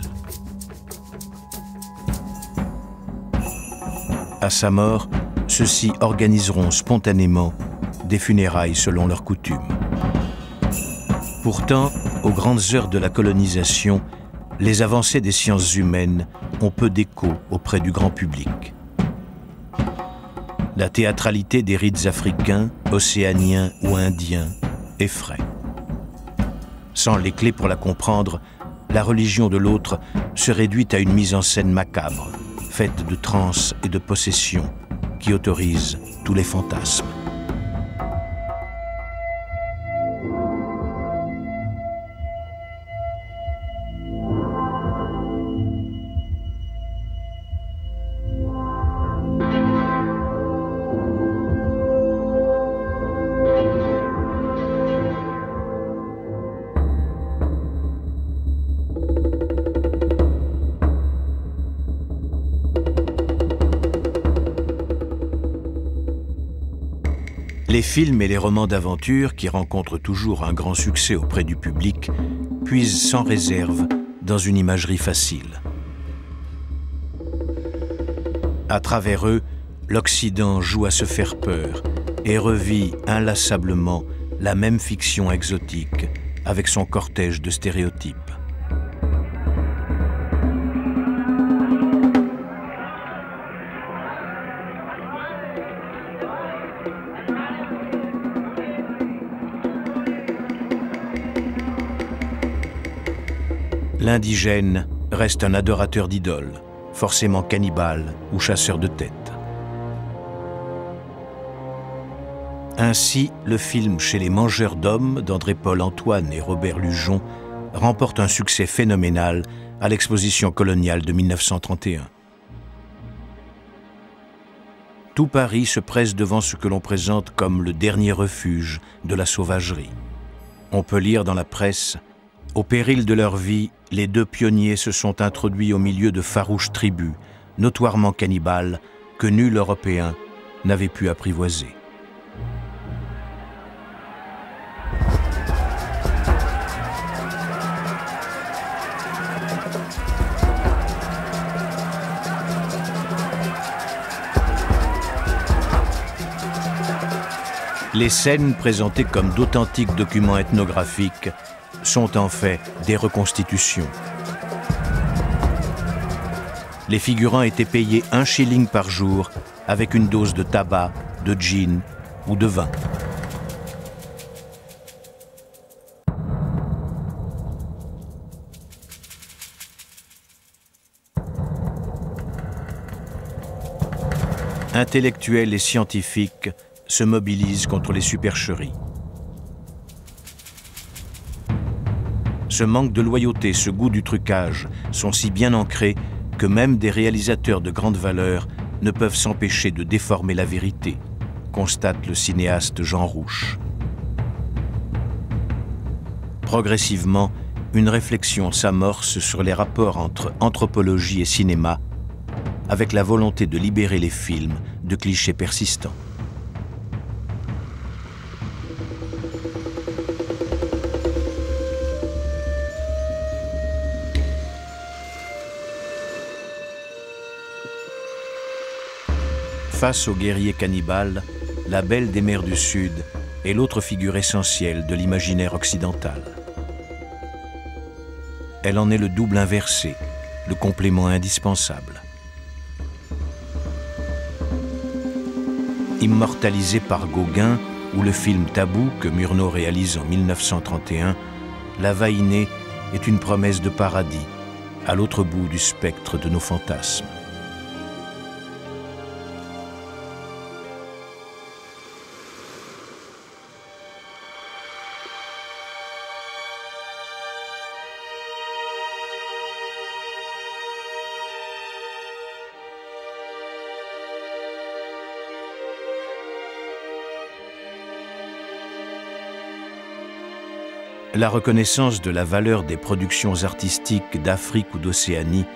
Speaker 1: À sa mort, ceux-ci organiseront spontanément des funérailles selon leurs coutumes. Pourtant, aux grandes heures de la colonisation, les avancées des sciences humaines ont peu d'écho auprès du grand public. La théâtralité des rites africains, océaniens ou indiens effraie. Sans les clés pour la comprendre, la religion de l'autre se réduit à une mise en scène macabre, faite de transe et de possession, qui autorise tous les fantasmes. Les films et les romans d'aventure, qui rencontrent toujours un grand succès auprès du public, puisent sans réserve dans une imagerie facile. À travers eux, l'Occident joue à se faire peur et revit inlassablement la même fiction exotique avec son cortège de stéréotypes. L'indigène reste un adorateur d'idoles, forcément cannibale ou chasseur de têtes. Ainsi, le film Chez les mangeurs d'hommes d'André-Paul Antoine et Robert Lujon remporte un succès phénoménal à l'exposition coloniale de 1931. Tout Paris se presse devant ce que l'on présente comme le dernier refuge de la sauvagerie. On peut lire dans la presse: au péril de leur vie, les deux pionniers se sont introduits au milieu de farouches tribus, notoirement cannibales, que nul Européen n'avait pu apprivoiser. Les scènes présentées comme d'authentiques documents ethnographiques sont en fait des reconstitutions. Les figurants étaient payés 1 shilling par jour avec une dose de tabac, de gin ou de vin. Intellectuels et scientifiques se mobilisent contre les supercheries. Ce manque de loyauté, ce goût du trucage sont si bien ancrés que même des réalisateurs de grande valeur ne peuvent s'empêcher de déformer la vérité, constate le cinéaste Jean Rouch. Progressivement, une réflexion s'amorce sur les rapports entre anthropologie et cinéma, avec la volonté de libérer les films de clichés persistants. Face aux guerriers cannibales, la Belle des mers du Sud est l'autre figure essentielle de l'imaginaire occidental. Elle en est le double inversé, le complément indispensable. Immortalisé par Gauguin ou le film Tabou que Murnau réalise en 1931, La Vainée est une promesse de paradis, à l'autre bout du spectre de nos fantasmes. La reconnaissance de la valeur des productions artistiques d'Afrique ou d'Océanie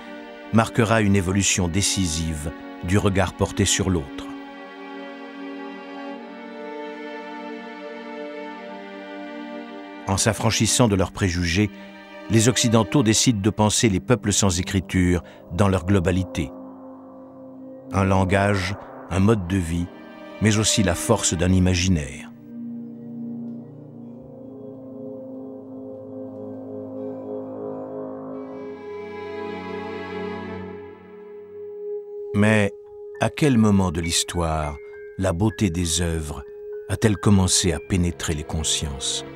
Speaker 1: marquera une évolution décisive du regard porté sur l'autre. En s'affranchissant de leurs préjugés, les Occidentaux décident de penser les peuples sans écriture dans leur globalité. Un langage, un mode de vie, mais aussi la force d'un imaginaire. Mais à quel moment de l'histoire la beauté des œuvres a-t-elle commencé à pénétrer les consciences ?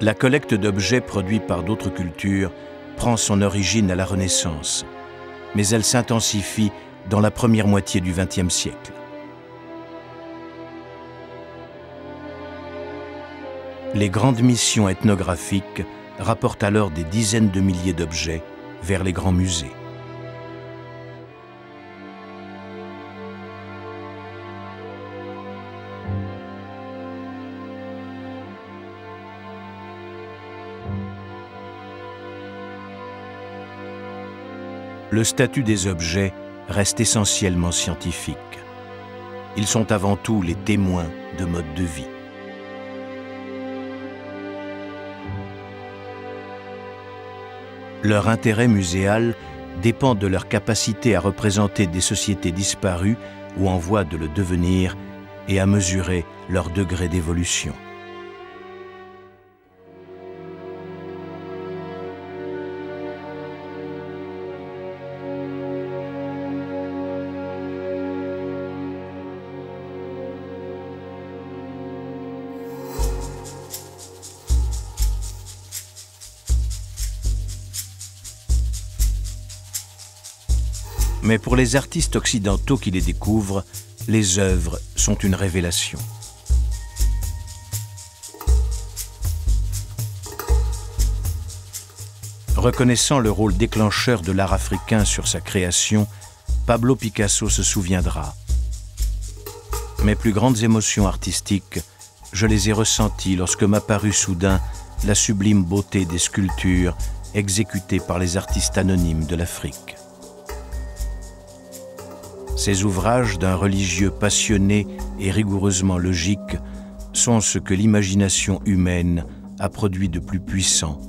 Speaker 1: La collecte d'objets produits par d'autres cultures prend son origine à la Renaissance, mais elle s'intensifie dans la première moitié du XXe siècle. Les grandes missions ethnographiques rapportent alors des dizaines de milliers d'objets vers les grands musées. Le statut des objets reste essentiellement scientifique. Ils sont avant tout les témoins de modes de vie. Leur intérêt muséal dépend de leur capacité à représenter des sociétés disparues ou en voie de le devenir et à mesurer leur degré d'évolution. Mais pour les artistes occidentaux qui les découvrent, les œuvres sont une révélation. Reconnaissant le rôle déclencheur de l'art africain sur sa création, Pablo Picasso se souviendra. Mes plus grandes émotions artistiques, je les ai ressenties lorsque m'apparut soudain la sublime beauté des sculptures exécutées par les artistes anonymes de l'Afrique. Ces ouvrages d'un religieux passionné et rigoureusement logique sont ce que l'imagination humaine a produit de plus puissant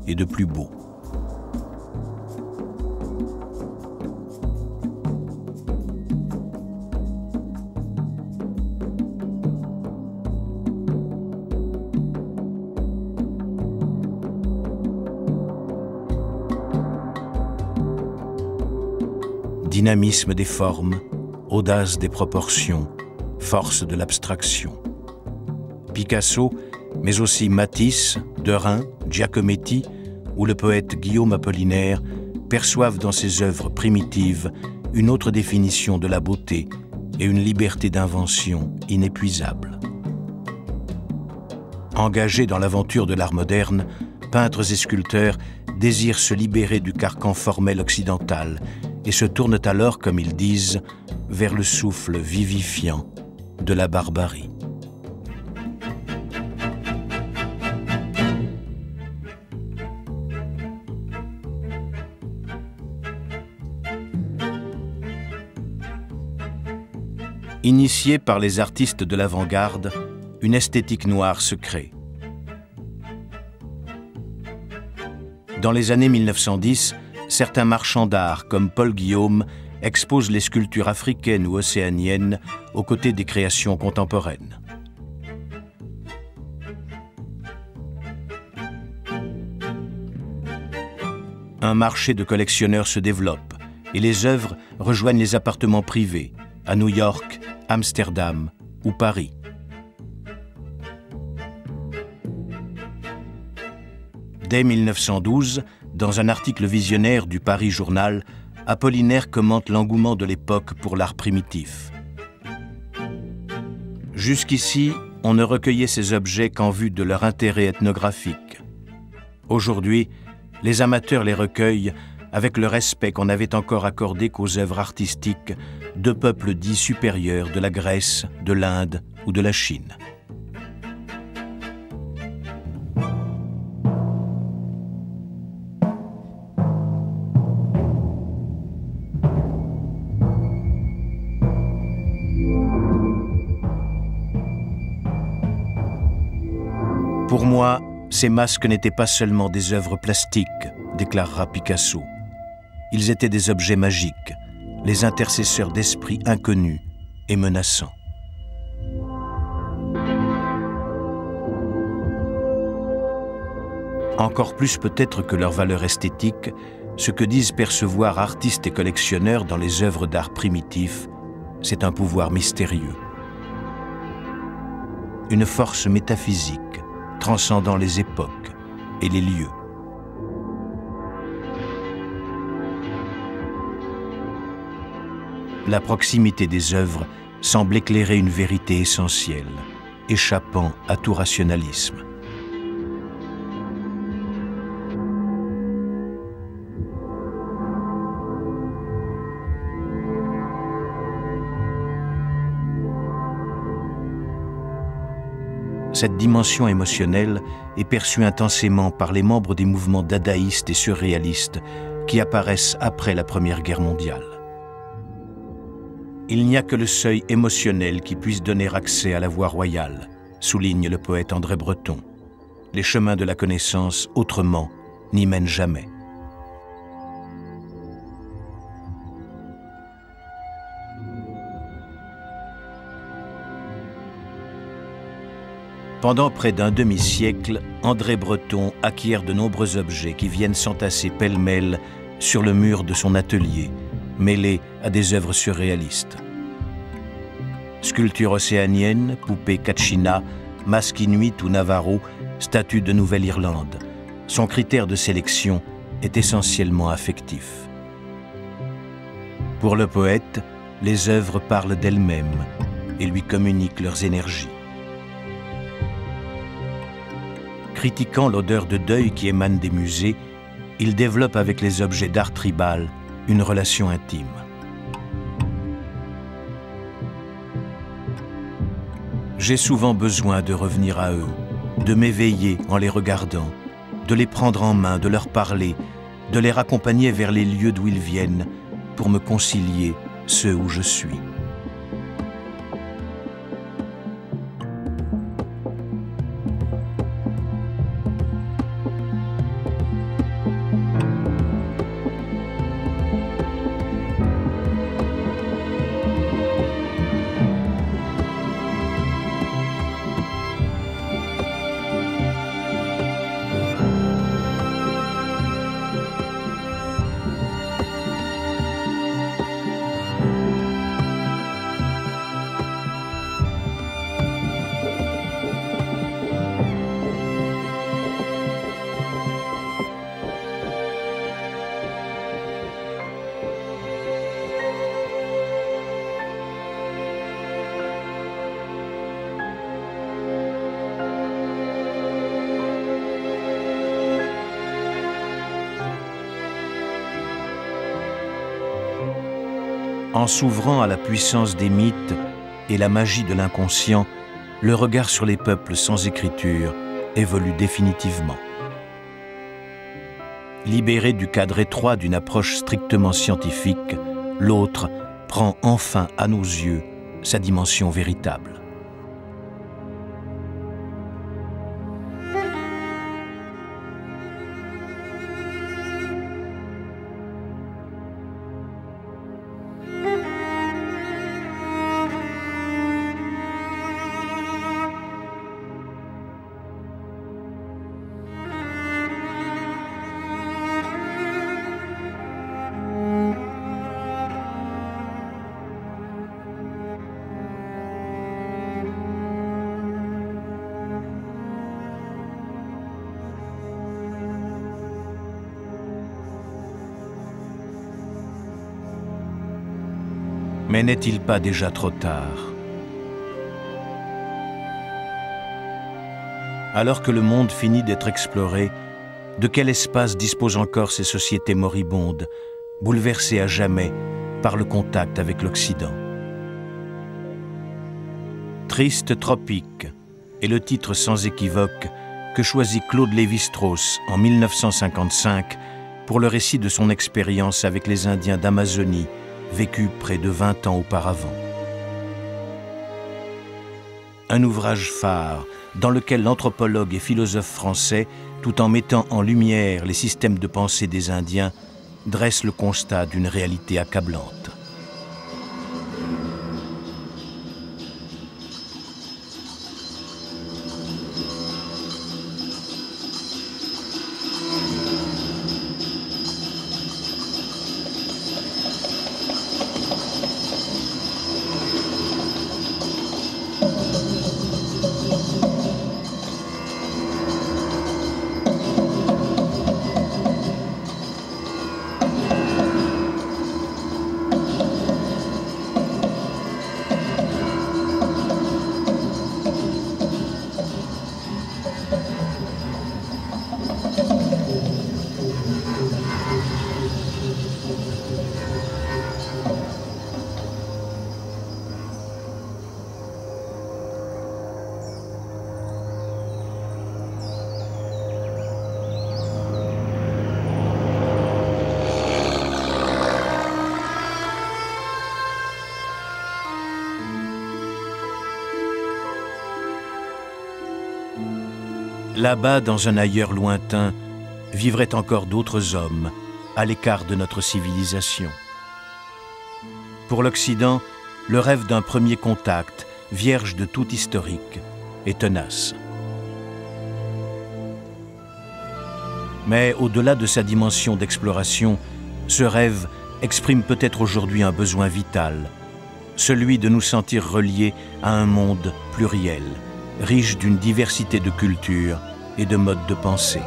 Speaker 1: et de plus beau. Dynamisme des formes, audace des proportions, force de l'abstraction. Picasso, mais aussi Matisse, Derain, Giacometti ou le poète Guillaume Apollinaire perçoivent dans ses œuvres primitives une autre définition de la beauté et une liberté d'invention inépuisable. Engagés dans l'aventure de l'art moderne, peintres et sculpteurs désirent se libérer du carcan formel occidental et se tournent alors, comme ils disent, vers le souffle vivifiant de la barbarie. Initiée par les artistes de l'avant-garde, une esthétique noire se crée. Dans les années 1910, certains marchands d'art comme Paul Guillaume exposent les sculptures africaines ou océaniennes aux côtés des créations contemporaines. Un marché de collectionneurs se développe et les œuvres rejoignent les appartements privés à New York, Amsterdam ou Paris. Dès 1912, dans un article visionnaire du Paris Journal, Apollinaire commente l'engouement de l'époque pour l'art primitif. Jusqu'ici, on ne recueillait ces objets qu'en vue de leur intérêt ethnographique. Aujourd'hui, les amateurs les recueillent avec le respect qu'on n'avait encore accordé qu'aux œuvres artistiques de peuples dits supérieurs de la Grèce, de l'Inde ou de la Chine. Pour moi, ces masques n'étaient pas seulement des œuvres plastiques, déclarera Picasso. Ils étaient des objets magiques, les intercesseurs d'esprits inconnus et menaçants. Encore plus peut-être que leur valeur esthétique, ce que disent percevoir artistes et collectionneurs dans les œuvres d'art primitifs, c'est un pouvoir mystérieux. Une force métaphysique, transcendant les époques et les lieux. La proximité des œuvres semble éclairer une vérité essentielle, échappant à tout rationalisme. Cette dimension émotionnelle est perçue intensément par les membres des mouvements dadaïstes et surréalistes qui apparaissent après la Première Guerre mondiale. Il n'y a que le seuil émotionnel qui puisse donner accès à la voie royale, souligne le poète André Breton. Les chemins de la connaissance, autrement, n'y mènent jamais. Pendant près d'un demi-siècle, André Breton acquiert de nombreux objets qui viennent s'entasser pêle-mêle sur le mur de son atelier, mêlés à des œuvres surréalistes. Sculptures océaniennes, poupées Kachina, masques inuits ou Navarro, statues de Nouvelle-Irlande. Son critère de sélection est essentiellement affectif. Pour le poète, les œuvres parlent d'elles-mêmes et lui communiquent leurs énergies. Critiquant l'odeur de deuil qui émane des musées, il développe avec les objets d'art tribal une relation intime. J'ai souvent besoin de revenir à eux, de m'éveiller en les regardant, de les prendre en main, de leur parler, de les raccompagner vers les lieux d'où ils viennent pour me concilier ceux où je suis. En s'ouvrant à la puissance des mythes et la magie de l'inconscient, le regard sur les peuples sans écriture évolue définitivement. Libéré du cadre étroit d'une approche strictement scientifique, l'autre prend enfin à nos yeux sa dimension véritable. Mais n'est-il pas déjà trop tard? Alors que le monde finit d'être exploré, de quel espace disposent encore ces sociétés moribondes, bouleversées à jamais par le contact avec l'Occident? Triste tropique est le titre sans équivoque que choisit Claude Lévi-Strauss en 1955 pour le récit de son expérience avec les Indiens d'Amazonie, vécue près de 20 ans auparavant. Un ouvrage phare dans lequel l'anthropologue et philosophe français, tout en mettant en lumière les systèmes de pensée des Indiens, dresse le constat d'une réalité accablante. Là-bas, dans un ailleurs lointain, vivraient encore d'autres hommes, à l'écart de notre civilisation. Pour l'Occident, le rêve d'un premier contact, vierge de tout historique, est tenace. Mais au-delà de sa dimension d'exploration, ce rêve exprime peut-être aujourd'hui un besoin vital, celui de nous sentir reliés à un monde pluriel, riche d'une diversité de cultures et de modes de pensée.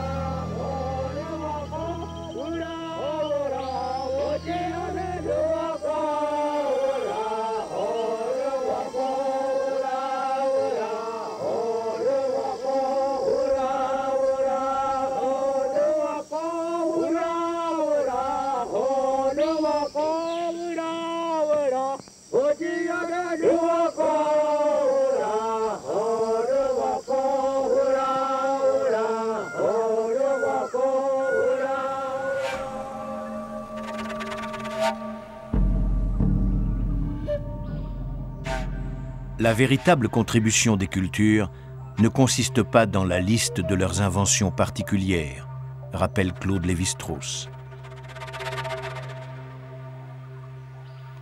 Speaker 1: La véritable contribution des cultures ne consiste pas dans la liste de leurs inventions particulières, rappelle Claude Lévi-Strauss.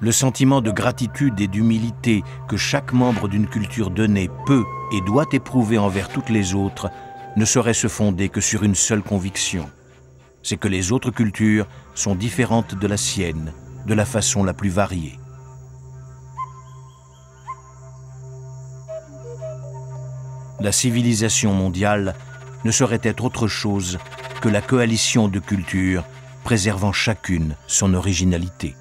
Speaker 1: Le sentiment de gratitude et d'humilité que chaque membre d'une culture donnée peut et doit éprouver envers toutes les autres ne saurait se fonder que sur une seule conviction. C'est que les autres cultures sont différentes de la sienne, de la façon la plus variée. La civilisation mondiale ne saurait être autre chose que la coalition de cultures préservant chacune son originalité.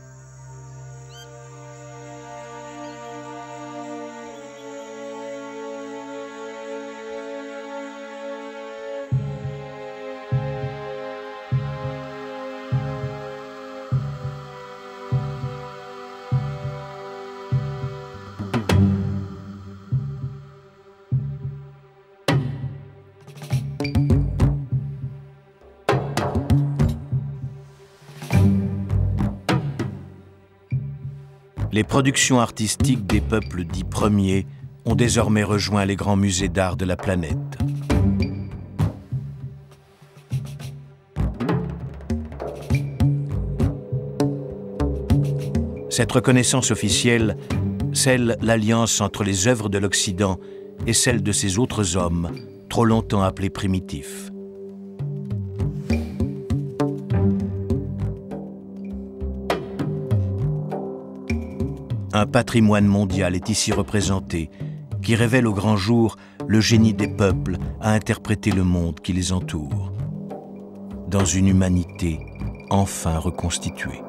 Speaker 1: Les productions artistiques des peuples dits premiers ont désormais rejoint les grands musées d'art de la planète. Cette reconnaissance officielle scelle l'alliance entre les œuvres de l'Occident et celles de ces autres hommes, trop longtemps appelés primitifs. Un patrimoine mondial est ici représenté, qui révèle au grand jour le génie des peuples à interpréter le monde qui les entoure, dans une humanité enfin reconstituée.